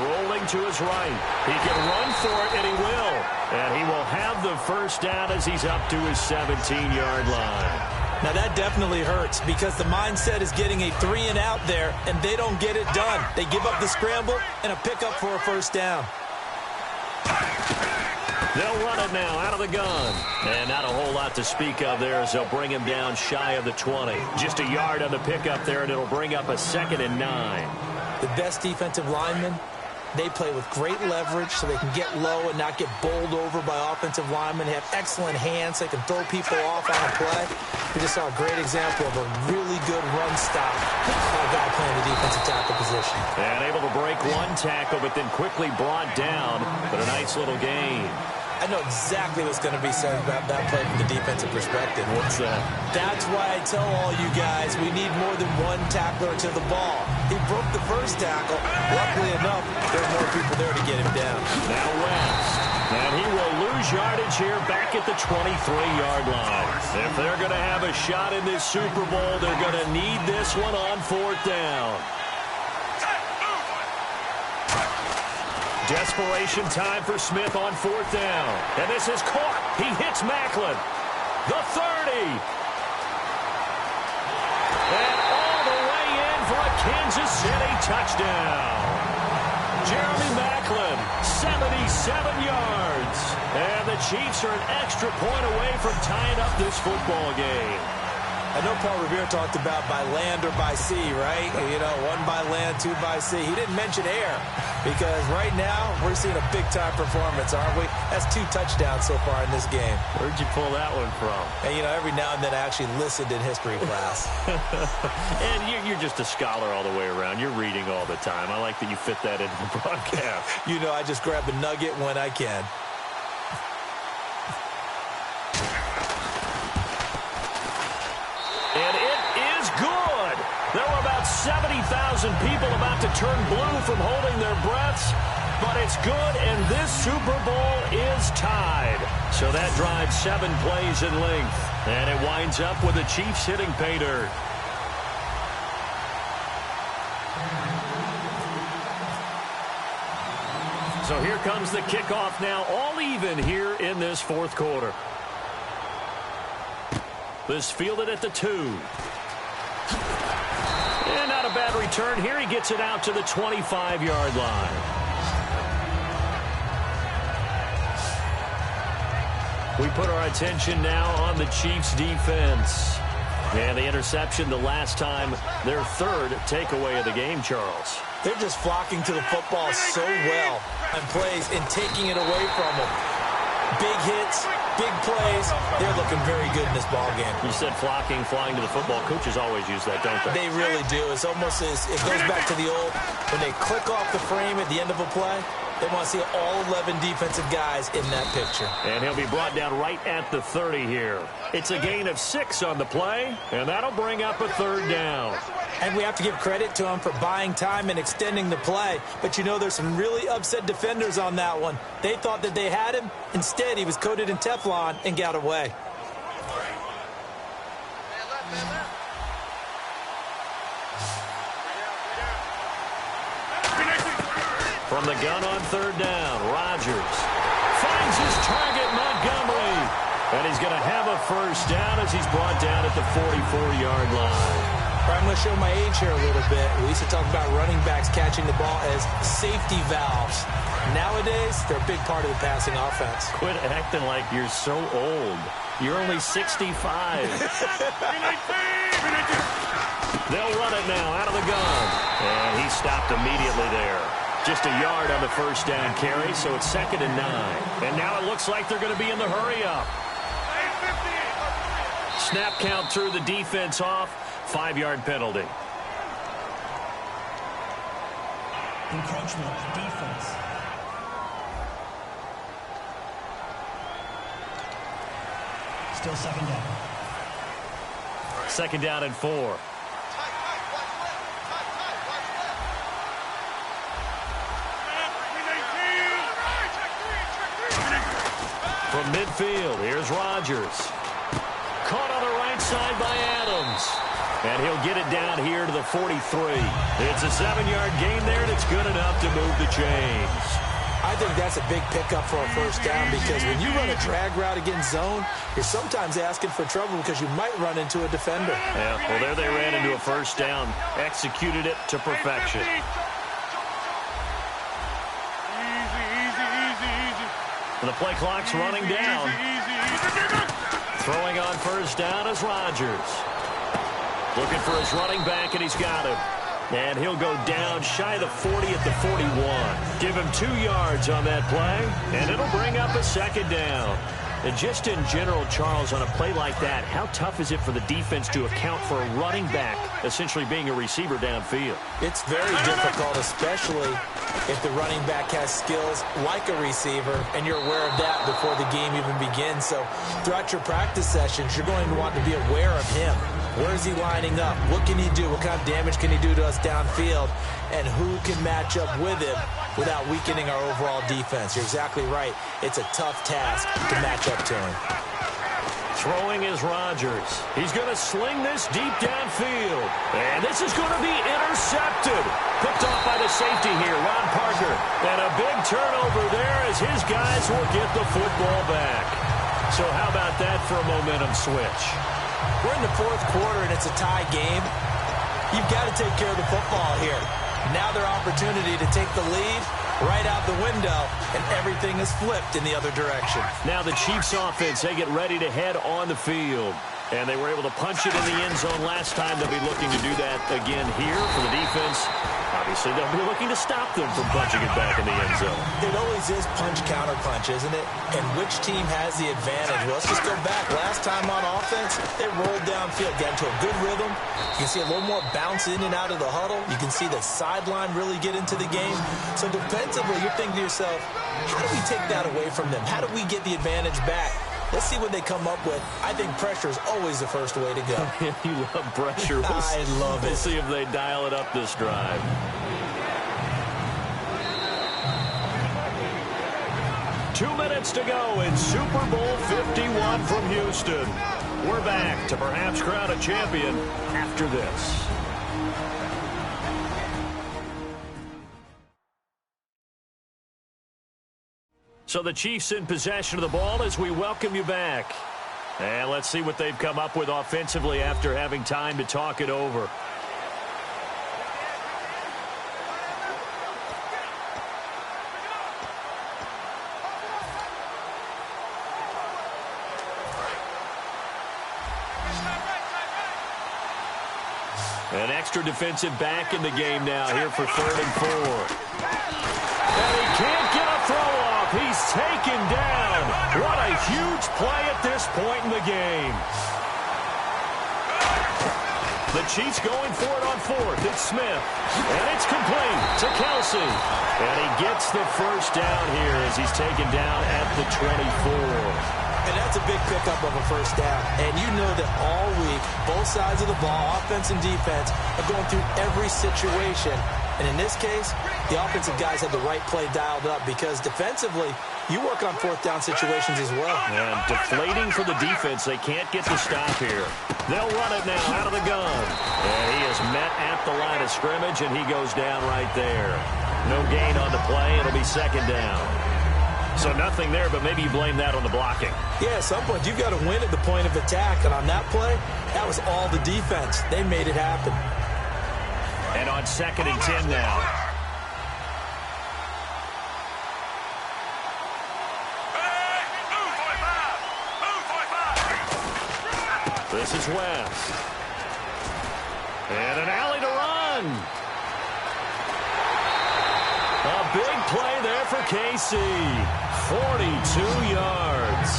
rolling to his right. He can run for it, and he will. And he will have the first down as he's up to his 17-yard line. Now, that definitely hurts because the mindset is getting a 3-and-out there, and they don't get it done. They give up the scramble and a pickup for a first down. They'll run it now out of the gun. And not a whole lot to speak of there as they'll bring him down shy of the 20. Just a yard on the pickup there, and it'll bring up a 2nd and 9. The best defensive linemen, they play with great leverage so they can get low and not get bowled over by offensive linemen. They have excellent hands. They can throw people off on a play. We just saw a great example of a really good run stop by a guy playing the defensive tackle position. And able to break one tackle, but then quickly brought down. But a nice little gain. I know exactly what's going to be said about that play from the defensive perspective. What's that? That's why I tell all you guys we need more than one tackler to the ball. He broke the first tackle. Luckily enough, there are more people there to get him down. Now West. And he will lose yardage here back at the 23-yard line. If they're going to have a shot in this Super Bowl, they're going to need this one on 4th down. Desperation time for Smith on 4th down. And this is caught. He hits Macklin. The 30. And all the way in for a Kansas City touchdown. Jeremy Macklin, 77 yards. And the Chiefs are an extra point away from tying up this football game. I know Paul Revere talked about by land or by sea, right? You know, 1 by land, 2 by sea. He didn't mention air because right now we're seeing a big-time performance, aren't we? That's 2 touchdowns so far in this game. Where'd you pull that one from? And, you know, every now and then I actually listened in history class. And you're just a scholar all the way around. You're reading all the time. I like that you fit that into the broadcast. You know, I just grab a nugget when I can. And it is good. There were about 70,000 people about to turn blue from holding their breaths. But it's good, and this Super Bowl is tied. So that drives 7 plays in length. And it winds up with the Chiefs hitting pay dirt. So here comes the kickoff now, all even here in this fourth quarter. This fielded at the 2. And not a bad return here. He gets it out to the 25-yard line. We put our attention now on the Chiefs' defense. And the interception the last time, their 3rd takeaway of the game, Charles. They're just flocking to the football so well and plays and taking it away from them. Big hits, big plays. They're looking very good in this ball game. You said flocking, flying to the football. Coaches always use that, don't they? They really do. It's almost as it goes back to the old, when they click off the frame at the end of a play, they want to see all 11 defensive guys in that picture. And he'll be brought down right at the 30 here. It's a gain of 6 on the play, and that'll bring up a 3rd down. And we have to give credit to him for buying time and extending the play. But, you know, there's some really upset defenders on that one. They thought that they had him. Instead, he was coated in Teflon and got away. From the gun on 3rd down, Rodgers finds his Target Montgomery. And he's going to have a first down as he's brought down at the 44-yard line. I'm going to show my age here a little bit. We used to talk about running backs catching the ball as safety valves. Nowadays, they're a big part of the passing offense. Quit acting like you're so old. You're only 65. They'll run it now out of the gun. And he stopped immediately there. Just a yard on the first down carry, so it's 2nd and 9. And now it looks like they're going to be in the hurry-up. Snap count threw the defense off. 5-yard penalty. Encroachment, defense. Still 2nd down. 2nd down and 4. From midfield, here's Rodgers. Caught on the right side by Adams. And he'll get it down here to the 43. It's a 7-yard gain there, and it's good enough to move the chains. I think that's a big pickup for a first down because when you run a drag route against zone, you're sometimes asking for trouble because you might run into a defender. Yeah, well, there they ran into a first down. Executed it to perfection. And the play clock's running down. Throwing on first down is Rodgers. Looking for his running back, and he's got him. And he'll go down shy of the 40 at the 41. Give him 2 yards on that play, and it'll bring up a 2nd down. And just in general, Charles, on a play like that, how tough is it for the defense to account for a running back essentially being a receiver downfield? It's very difficult, especially if the running back has skills like a receiver, and you're aware of that before the game even begins. So throughout your practice sessions, you're going to want to be aware of him. Where is he lining up? What can he do? What kind of damage can he do to us downfield? And who can match up with him without weakening our overall defense? You're exactly right. It's a tough task to match up to him. Throwing is Rodgers. He's going to sling this deep downfield. And this is going to be intercepted. Picked off by the safety here, Ron Parker. And a big turnover there as his guys will get the football back. So how about that for a momentum switch? We're in the 4th quarter, and it's a tie game. You've got to take care of the football here. Now their opportunity to take the lead right out the window, and everything is flipped in the other direction. Now the Chiefs offense, they get ready to head on the field. And they were able to punch it in the end zone last time. They'll be looking to do that again here for the defense. Obviously, they'll be looking to stop them from punching it back in the end zone. It always is punch-counter-punch, isn't it? And which team has the advantage? Well, let's just go back. Last time on offense, they rolled downfield, got into a good rhythm. You can see a little more bounce in and out of the huddle. You can see the sideline really get into the game. So defensively, you're thinking to yourself, how do we take that away from them? How do we get the advantage back? Let's see what they come up with. I think pressure is always the first way to go. You love pressure. I love it. We'll see if they dial it up this drive. Two minutes to go in Super Bowl 51 from Houston. We're back to perhaps crown a champion after this. So the Chiefs in possession of the ball as we welcome you back. And let's see what they've come up with offensively after having time to talk it over. An extra defensive back in the game now here for 3rd and 4. And he can't get a throw off. He's taken down. What a huge play at this point in the game. The Chiefs going for it on 4th. It's Smith. And it's complete to Kelsey. And he gets the first down here as he's taken down at the 24. And that's a big pickup of a first down. And you know that all week, both sides of the ball, offense and defense, are going through every situation. And in this case, the offensive guys had the right play dialed up because defensively, you work on 4th down situations as well. And deflating for the defense. They can't get the stop here. They'll run it now out of the gun. And he is met at the line of scrimmage, and he goes down right there. No gain on the play. It'll be 2nd down. So nothing there, but maybe you blame that on the blocking. Yeah, at some point, you've got to win at the point of attack. And on that play, that was all the defense. They made it happen. And on 2nd and 10 now. This is West. And an alley to run. A big play there for Casey. 42 yards.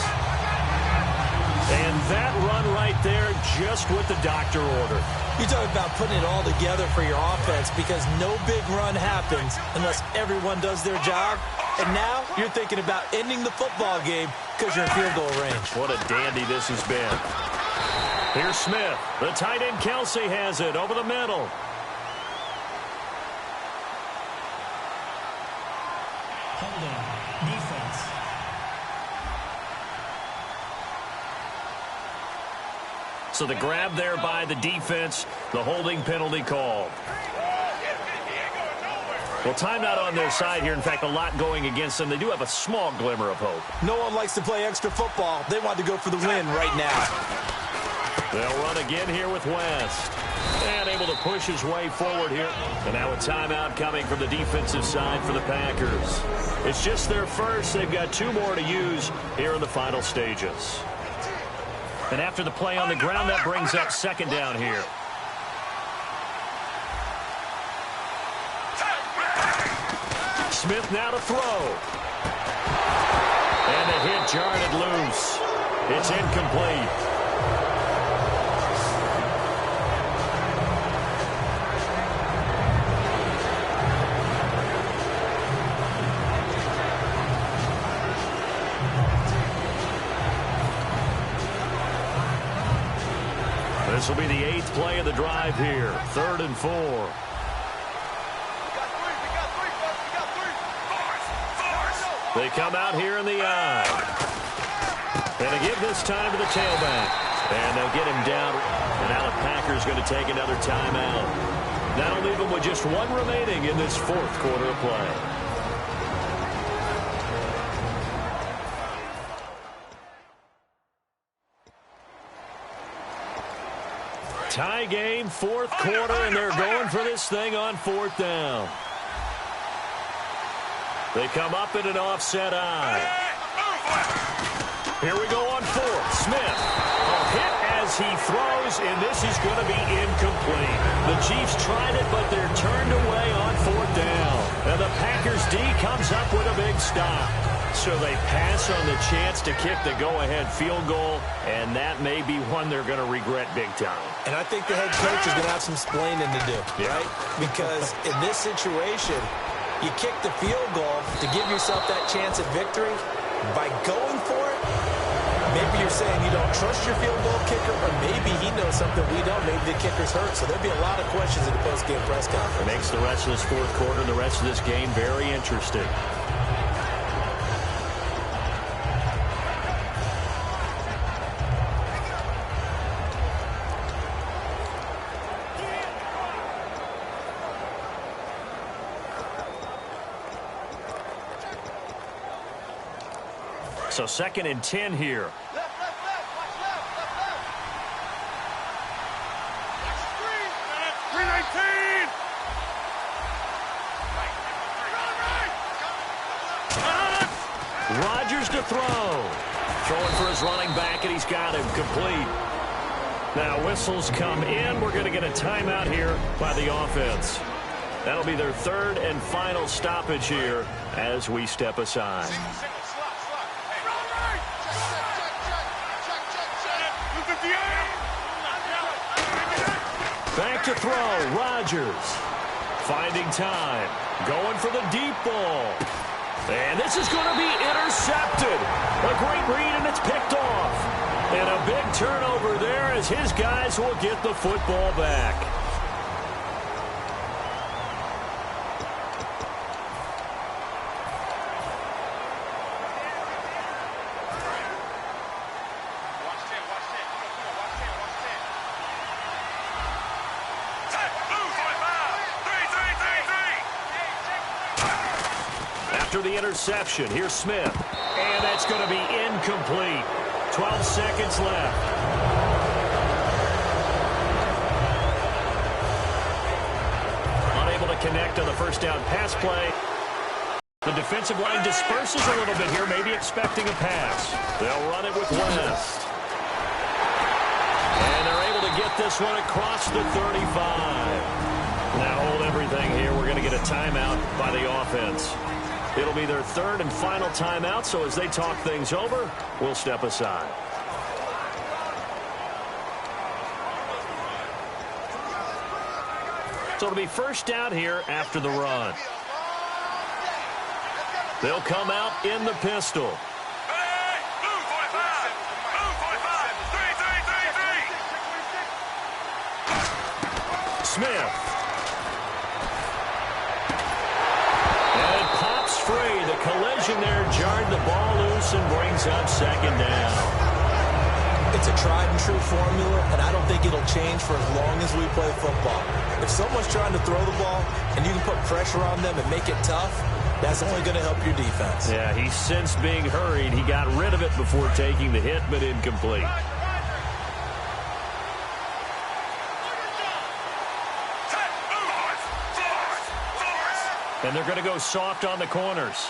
And that run right there just what the doctor ordered. You talk about putting it all together for your offense because no big run happens unless everyone does their job. And now you're thinking about ending the football game because you're in field goal range. What a dandy this has been. Here's Smith. The tight end Kelsey has it over the middle. Holding. Defense. So the grab there by the defense, the holding penalty called. Well, timeout on their side here. In fact, a lot going against them. They do have a small glimmer of hope. No one likes to play extra football. They want to go for the win right now. They'll run again here with West. And able to push his way forward here. And now a timeout coming from the defensive side for the Packers. It's just their first. They've got 2 more to use here in the final stages. And after the play on the ground, that brings up 2nd down here. Smith now to throw. And the hit jarred it loose. It's incomplete. This will be the 8th play of the drive here. 3rd and 4. They come out here in the I. And they give this time to the tailback. And they'll get him down. And now the Packers going to take another timeout. That'll leave them with just 1 remaining in this 4th quarter of play. Tie game, 4th quarter, and they're going for this thing on 4th down. They come up in an offset I. Here we go on 4th. Smith. A hit as he throws, and this is going to be incomplete. The Chiefs tried it, but they're turned away on 4th down. And the Packers D comes up with a big stop. So they pass on the chance to kick the go-ahead field goal, and that may be one they're going to regret big time. And I think the head coach is going to have some explaining to do, right? Because in this situation, you kick the field goal to give yourself that chance at victory. By going for it, maybe you're saying you don't trust your field goal kicker, or maybe he knows something we don't. Maybe the kicker's hurt. So there'll be a lot of questions in the post-game press conference. Makes the rest of this 4th quarter and the rest of this game very interesting. So 2nd and 10 here. Left, left, left. Watch left, left, left. 319. Rodgers to throw. Throwing for his running back, and he's got him complete. Now whistles come in. We're going to get a timeout here by the offense. That'll be their 3rd and final stoppage here as we step aside. Back to throw, Rodgers. Finding time. Going for the deep ball. And this is going to be intercepted. A great read, and it's picked off. And a big turnover there as his guys will get the football back. after the interception. Here's Smith. And that's going to be incomplete. 12 seconds left. Unable to connect on the first down pass play. The defensive line disperses a little bit here, maybe expecting a pass. They'll run it with West. And they're able to get this one across the 35. Now hold everything here. We're going to get a timeout by the offense. It'll be their third and final timeout, so as they talk things over, we'll step aside. So it'll be first down here after the run. They'll come out in the pistol. Smith. And it pops free. The collision there jarred the ball loose and brings up second down. It's a tried and true formula, and I don't think it'll change for as long as we play football. If someone's trying to throw the ball and you can put pressure on them and make it tough, that's only going to help your defense. Yeah, he sensed being hurried. He got rid of it before taking the hit, but incomplete. And they're going to go soft on the corners.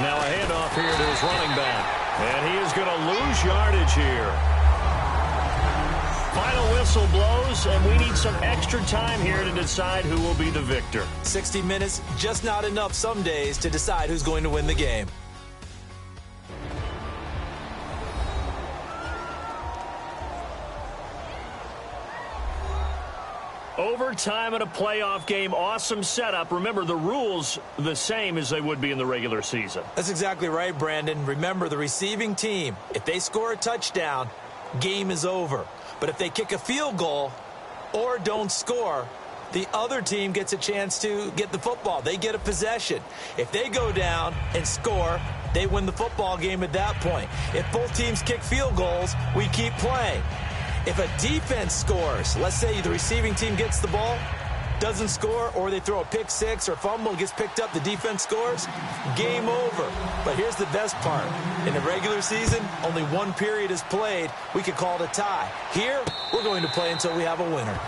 Now a handoff here to his running back. And he is going to lose yardage here. Final whistle blows, and we need some extra time here to decide who will be the victor. 60 minutes, just not enough some days to decide who's going to win the game. Overtime in a playoff game, awesome setup. Remember, the rules the same as they would be in the regular season. That's exactly right, Brandon. Remember, the receiving team, if they score a touchdown, game is over. But if they kick a field goal or don't score, the other team gets a chance to get the football. They get a possession. If they go down and score, they win the football game at that point. If both teams kick field goals, we keep playing. If a defense scores, let's say the receiving team gets the ball, doesn't score, or they throw a pick six or fumble, gets picked up, the defense scores, game over. But here's the best part. In the regular season, only one period is played. We could call it a tie. Here, we're going to play until we have a winner.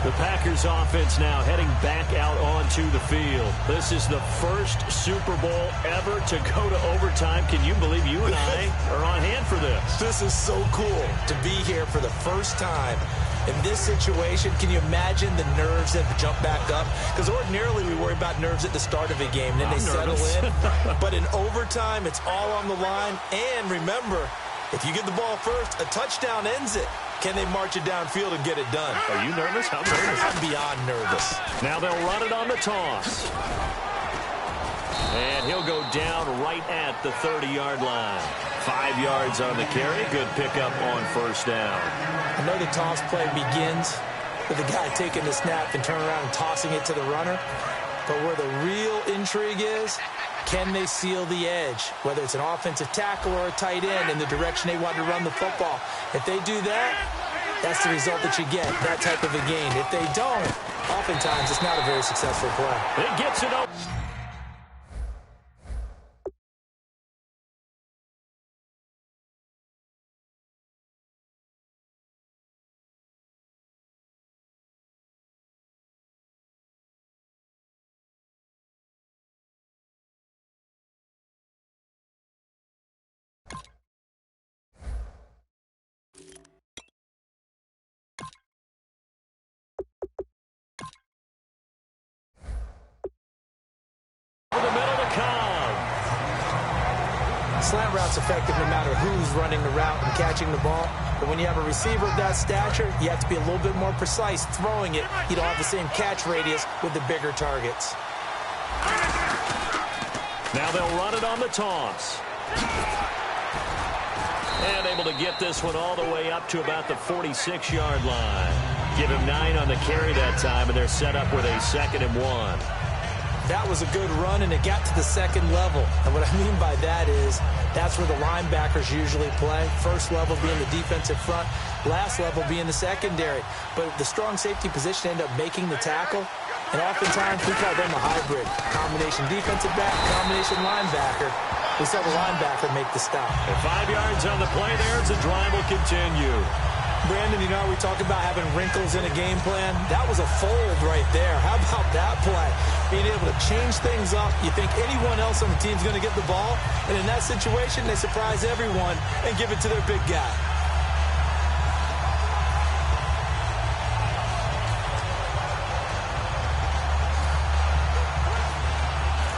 The Packers offense now heading back out onto the field. This is the first Super Bowl ever to go to overtime. Can you believe you and I are on hand for this? This is so cool to be here for the first time. In this situation, can you imagine the nerves that jump back up? Because ordinarily we worry about nerves at the start of a game, and then they settle in. But in overtime, it's all on the line. And remember, if you get the ball first, a touchdown ends it. Can they march it downfield and get it done? Are you nervous? I'm nervous. I'm beyond nervous. Now they'll run it on the toss. And he'll go down right at the 30-yard line. 5 yards on the carry. Good pickup on first down. I know the toss play begins with the guy taking the snap and turning around and tossing it to the runner. But where the real intrigue is, can they seal the edge, whether it's an offensive tackle or a tight end in the direction they want to run the football? If they do that, that's the result that you get, that type of a gain. If they don't, oftentimes it's not a very successful play. It gets it up. Slant route's effective no matter who's running the route and catching the ball. But when you have a receiver of that stature, you have to be a little bit more precise throwing it. You don't have the same catch radius with the bigger targets. Now they'll run it on the toss. And able to get this one all the way up to about the 46-yard line. Give him 9 on the carry that time, and they're set up with a 2nd and 1. That was a good run, and it got to the second level. And what I mean by that is that's where the linebackers usually play. First level being the defensive front. last level being the secondary. But the strong safety position ended up making the tackle. And oftentimes, we call them a hybrid. Combination defensive back, combination linebacker. We saw the linebacker make the stop. And 5 yards on the play there as the drive will continue. Brandon, you know, we talk about having wrinkles in a game plan. That was a fold right there. How about that play? Being able to change things up. You think anyone else on the team is going to get the ball, and in that situation, they surprise everyone and give it to their big guy.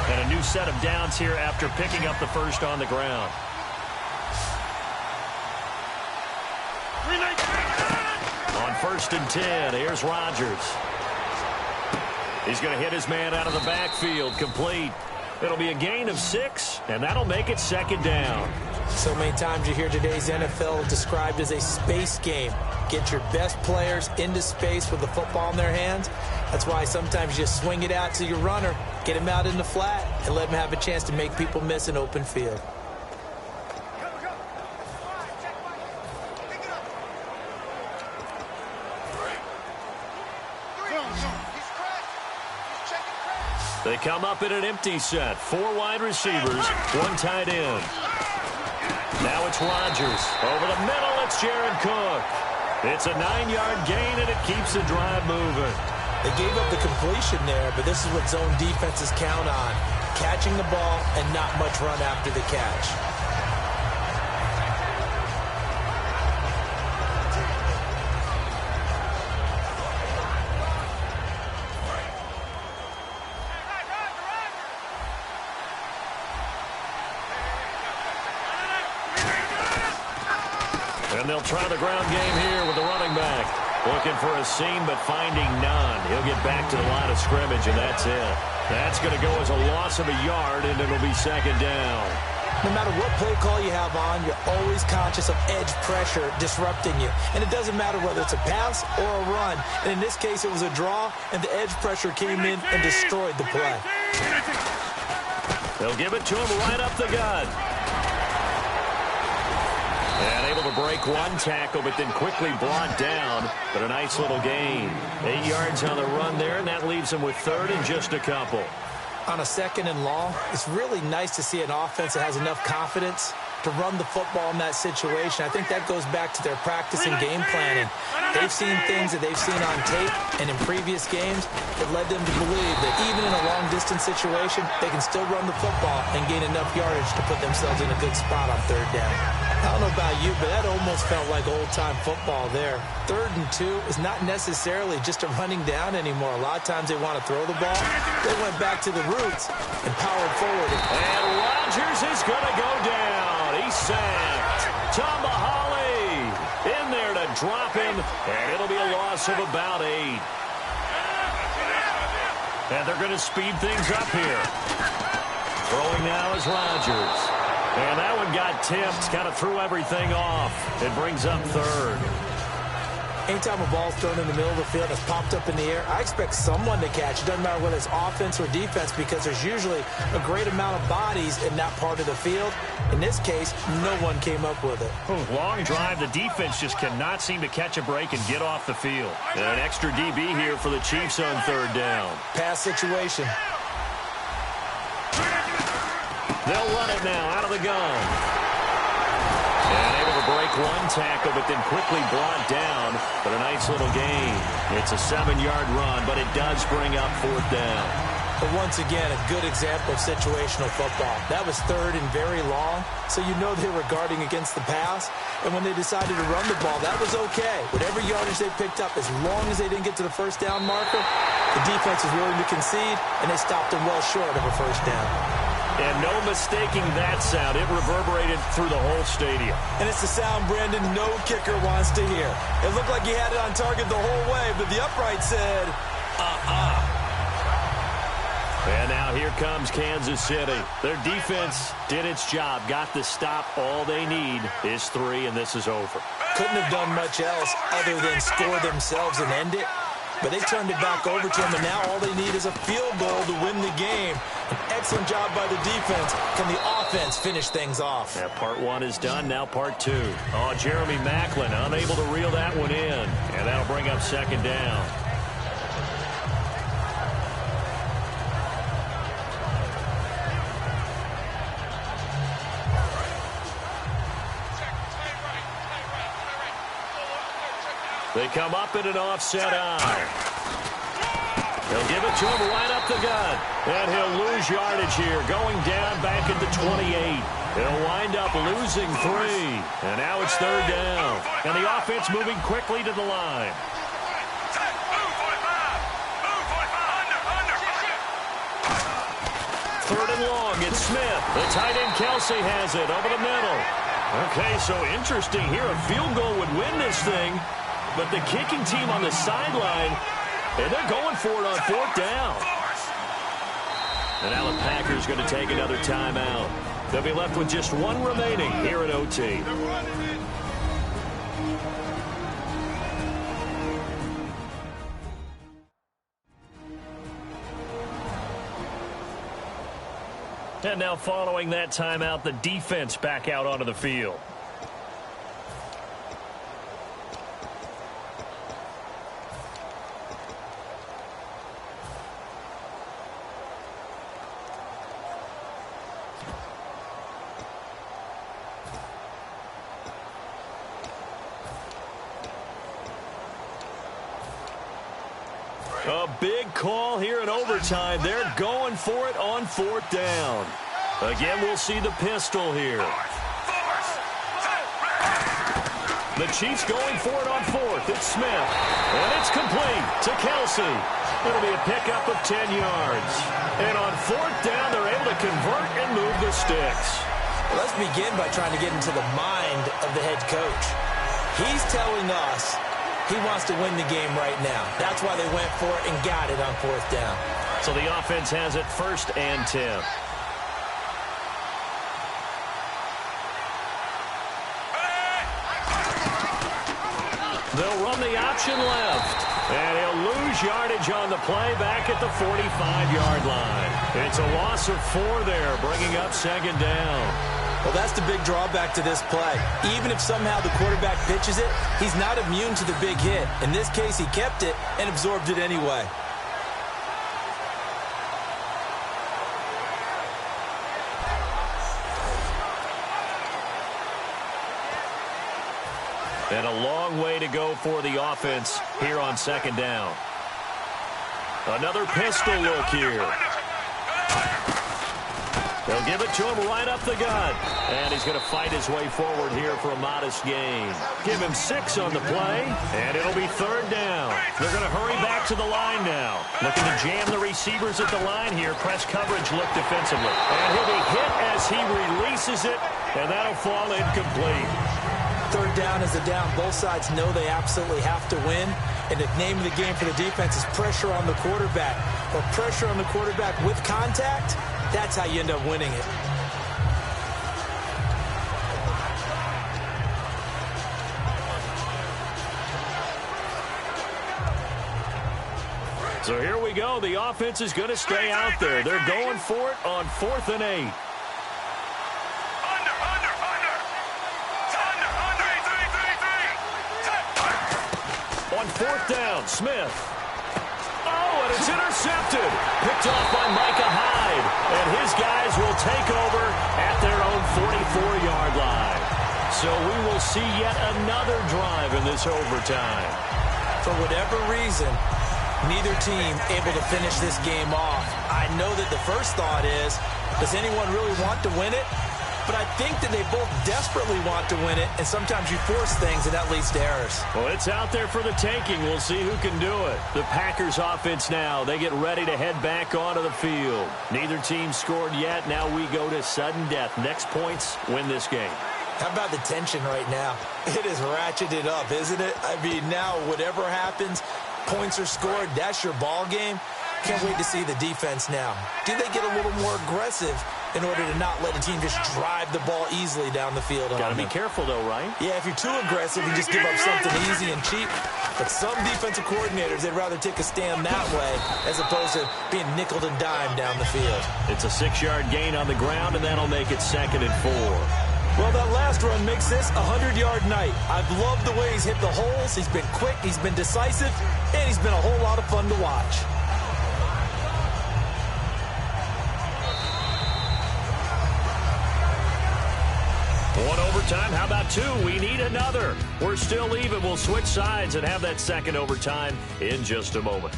And a new set of downs here after picking up the first on the ground. On 1st and 10, here's Rodgers. He's going to hit his man out of the backfield, complete. It'll be a gain of 6, and that'll make it 2nd down. So many times you hear today's NFL described as a space game. Get your best players into space with the football in their hands. That's why sometimes you just swing it out to your runner, get him out in the flat, and let him have a chance to make people miss an open field. They come up in an empty set. 4 wide receivers, 1 tight end. Now it's Rodgers. Over the middle, it's Jared Cook. It's a 9-yard gain, and it keeps the drive moving. They gave up the completion there, but this is what zone defenses count on. Catching the ball and not much run after the catch. And they'll try the ground game here with the running back. Looking for a seam, but finding none. He'll get back to the line of scrimmage, and that's it. That's going to go as a loss of a yard, and it'll be 2nd down. No matter what play call you have on, you're always conscious of edge pressure disrupting you. And it doesn't matter whether it's a pass or a run. And in this case, it was a draw, and the edge pressure came in and destroyed the play. They'll give it to him right up the gut. And able to break 1 tackle, but then quickly brought down. But a nice little gain. 8 yards on the run there, and that leaves him with 3rd and just a couple. On a 2nd and long, it's really nice to see an offense that has enough confidence to run the football in that situation. I think that goes back to their practice and game planning. They've seen things that they've seen on tape and in previous games that led them to believe that even in a long-distance situation, they can still run the football and gain enough yardage to put themselves in a good spot on 3rd down. I don't know about you, but that almost felt like old-time football there. 3rd and 2 is not necessarily just a running down anymore. A lot of times they want to throw the ball. They went back to the roots and powered forward. And Rodgers is going to go down. He's sacked. Tomahawley in there to drop him, and it'll be a loss of about 8. And they're going to speed things up here. Throwing now is Rodgers. And that one got tipped, kind of threw everything off. It brings up 3rd. Anytime a ball's thrown in the middle of the field that's popped up in the air, I expect someone to catch. It doesn't matter whether it's offense or defense because there's usually a great amount of bodies in that part of the field. In this case, no one came up with it. Long drive. The defense just cannot seem to catch a break and get off the field. And an extra DB here for the Chiefs on 3rd down. Pass situation. They'll run it now out of the gun. And able to break 1 tackle, but then quickly brought down. But a nice little gain. It's a 7-yard run, but it does bring up 4th down. But once again, a good example of situational football. That was 3rd and very long, so you know they were guarding against the pass. And when they decided to run the ball, that was okay. Whatever yardage they picked up, as long as they didn't get to the 1st down marker, the defense was willing to concede, and they stopped them well short of a 1st down. And no mistaking that sound. It reverberated through the whole stadium. And it's the sound, Brandon, no kicker wants to hear. It looked like he had it on target the whole way, but the upright said, And now here comes Kansas City. Their defense did its job, got the stop. All they need is 3, and this is over. Couldn't have done much else other than score themselves and end it. But they turned it back over to him, and now all they need is a field goal to win the game. An excellent job by the defense. Can the offense offense finish things off. Yeah, part one is done. Now part two. Oh, Jeremy Maclin unable to reel that one in. And that'll bring up second down. They come up in an offset eye. They'll give it to him right up the gut. And he'll lose yardage here, going down back at the 28. He'll wind up losing 3. And now it's third down. And the offense moving quickly to the line. Third and long, it's Smith. The tight end Kelsey has it over the middle. Okay, so interesting here. A field goal would win this thing. But the kicking team on the sideline, and they're going for it on fourth down. And now the Packers going to take another timeout. They'll be left with just one remaining here at OT. And now following that timeout, the defense back out onto the field. A big call here in overtime. They're going for it on fourth down. Again, we'll see the pistol here. The Chiefs going for it on fourth. It's Smith. And it's complete to Kelsey. It'll be a pickup of 10 yards. And on fourth down, they're able to convert and move the sticks. Well, let's begin by trying to get into the mind of the head coach. He's telling us he wants to win the game right now. That's why they went for it and got it on fourth down. So the offense has it 1st and 10. They'll run the option left. And he'll lose yardage on the play back at the 45-yard line. It's a loss of 4 there, bringing up second down. Well, that's the big drawback to this play. Even if somehow the quarterback pitches it, he's not immune to the big hit. In this case, he kept it and absorbed it anyway. And a long way to go for the offense here on second down. Another pistol look here. They'll give it to him right up the gut. And he's going to fight his way forward here for a modest gain. Give him 6 on the play, and it'll be third down. They're going to hurry back to the line now. Looking to jam the receivers at the line here. Press coverage look defensively. And he'll be hit as he releases it, and that'll fall incomplete. Third down is the down. Both sides know they absolutely have to win. And the name of the game for the defense is pressure on the quarterback. Or pressure on the quarterback with contact. That's how you end up winning it. So here we go. The offense is going to stay out there. They're going for it on 4th and 8. On 4th down, Smith. Oh, and it's intercepted. Picked off by Micah Hyde. And his guys will take over at their own 44-yard line. So we will see yet another drive in this overtime. For whatever reason, neither team able to finish this game off. I know that the first thought is, does anyone really want to win it? But I think that they both desperately want to win it, and sometimes you force things, and that leads to errors. Well, it's out there for the taking. We'll see who can do it. The Packers offense now. They get ready to head back onto the field. Neither team scored yet. Now we go to sudden death. Next points win this game. How about the tension right now? It is ratcheted up, isn't it? I mean, now whatever happens, points are scored. That's your ball game. Can't wait to see the defense now. Do they get a little more aggressive in order to not let the team just drive the ball easily down the field. Got to be careful, though, right? Yeah, if you're too aggressive, you just give up something easy and cheap. But some defensive coordinators, they'd rather take a stand that way as opposed to being nickeled and dimed down the field. It's a 6-yard gain on the ground, and that'll make it 2nd and 4. Well, that last run makes this a 100-yard night. I've loved the way he's hit the holes. He's been quick, he's been decisive, and he's been a whole lot of fun to watch. One overtime, how about 2? We need another. We're still even. We'll switch sides and have that second overtime in just a moment.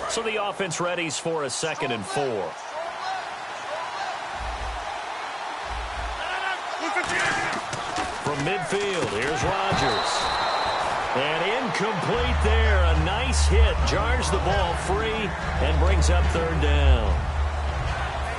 So the offense readies for a 2nd and 4. From midfield, here's Rodgers. And incomplete there. A nice hit. Jars the ball free and brings up 3rd down.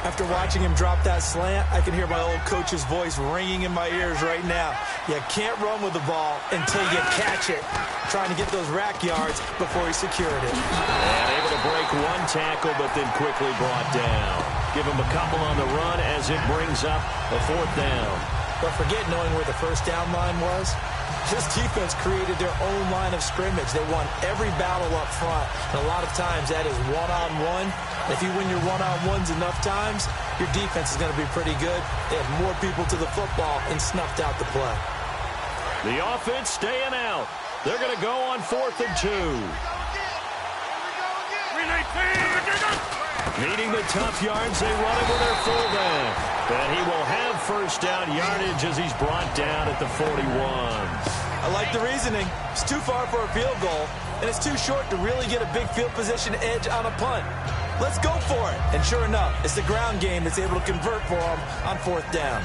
After watching him drop that slant, I can hear my old coach's voice ringing in my ears right now. You can't run with the ball until you catch it. Trying to get those rack yards before he secured it. And able to break 1 tackle, but then quickly brought down. Give him a couple on the run as it brings up a 4th down. But forget knowing where the first down line was. This defense created their own line of scrimmage. They won every battle up front. And a lot of times that is one-on-one. If you win your one-on-ones enough times, your defense is going to be pretty good. They have more people to the football and snuffed out the play. The offense staying out. They're going to go on 4th and 2. Needing the tough yards, they run it with their fullback. And he will have first down yardage as he's brought down at the 41. I like the reasoning. It's too far for a field goal, and it's too short to really get a big field position edge on a punt. Let's go for it. And sure enough, it's the ground game that's able to convert for him on 4th down.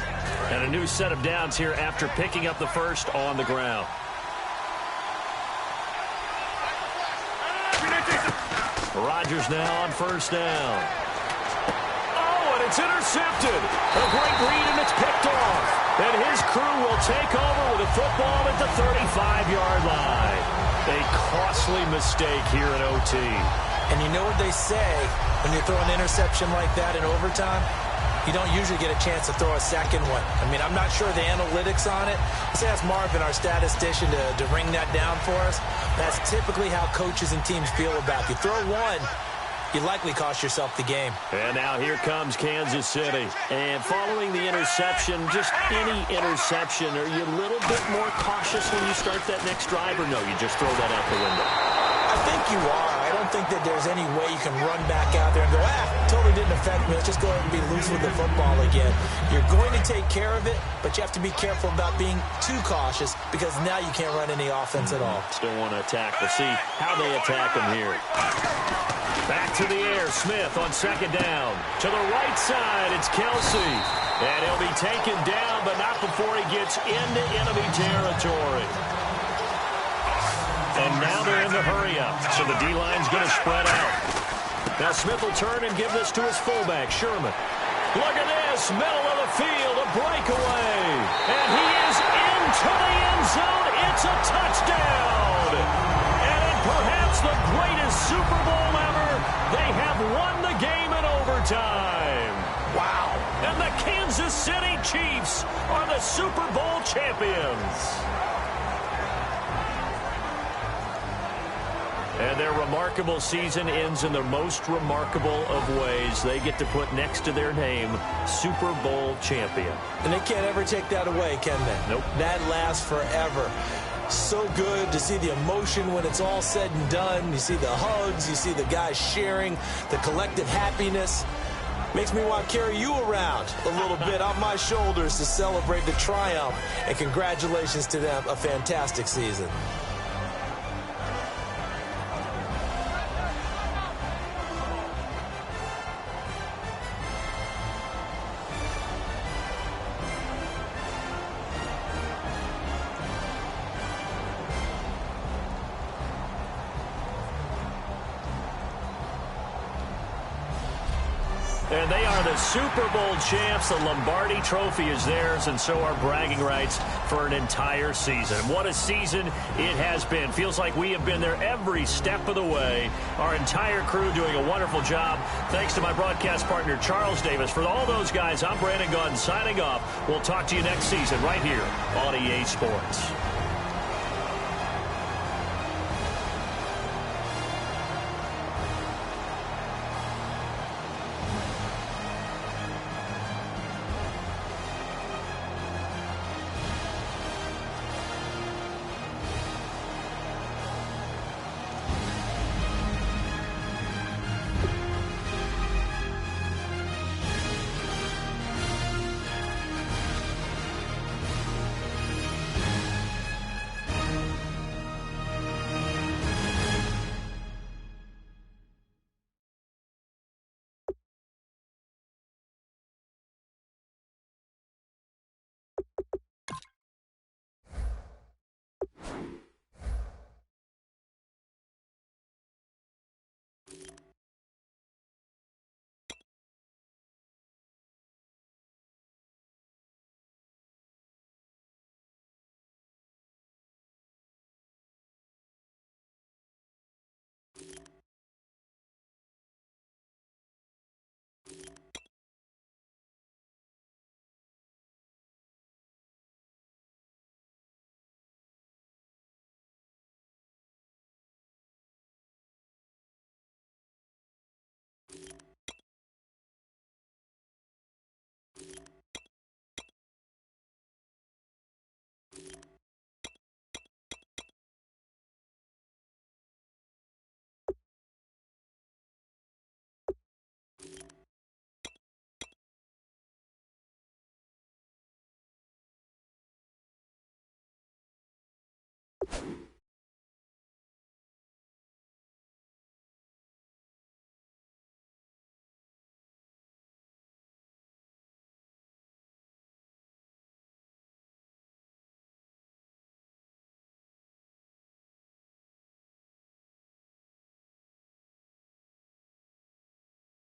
And a new set of downs here after picking up the first on the ground. Rodgers now on first down. Oh, and it's intercepted. A great read, and it's picked off. And his crew will take over with a football at the 35-yard line. A costly mistake here in OT. And you know what they say when you throw an interception like that in overtime? You don't usually get a chance to throw a second one. I mean, I'm not sure the analytics on it. Let's ask Marvin, our statistician, to ring that down for us. That's typically how coaches and teams feel about you. Throw one, you likely cost yourself the game. And now here comes Kansas City. And following the interception, just any interception, are you a little bit more cautious when you start that next drive, or no, you just throw that out the window? I think you are. I don't think that there's any way you can run back out there and go, totally didn't affect me. Let's just go ahead and be loose with the football again. You're going to take care of it, but you have to be careful about being too cautious because now you can't run any offense at all. Still want to attack. We'll see how they attack him here. Back to the air. Smith on 2nd down. To the right side, it's Kelsey. And he'll be taken down, but not before he gets into enemy territory. And now they're in the hurry-up, so the D-line's going to spread out. Now Smith will turn and give this to his fullback, Sherman. Look at this, middle of the field, a breakaway. And he is into the end zone. It's a touchdown. And in perhaps the greatest Super Bowl ever, they have won the game in overtime. Wow. And the Kansas City Chiefs are the Super Bowl champions. And their remarkable season ends in the most remarkable of ways. They get to put next to their name, Super Bowl champion. And they can't ever take that away, can they? Nope. That lasts forever. So good to see the emotion when it's all said and done. You see the hugs, you see the guys sharing, the collective happiness. Makes me want to carry you around a little bit on my shoulders to celebrate the triumph. And congratulations to them, a fantastic season. they are the Super Bowl champs. The Lombardi Trophy is theirs, and so are bragging rights for an entire season. What a season it has been. Feels like we have been there every step of the way. Our entire crew doing a wonderful job. Thanks to my broadcast partner, Charles Davis. For all those guys, I'm Brandon Gunn signing off. We'll talk to you next season right here on EA Sports.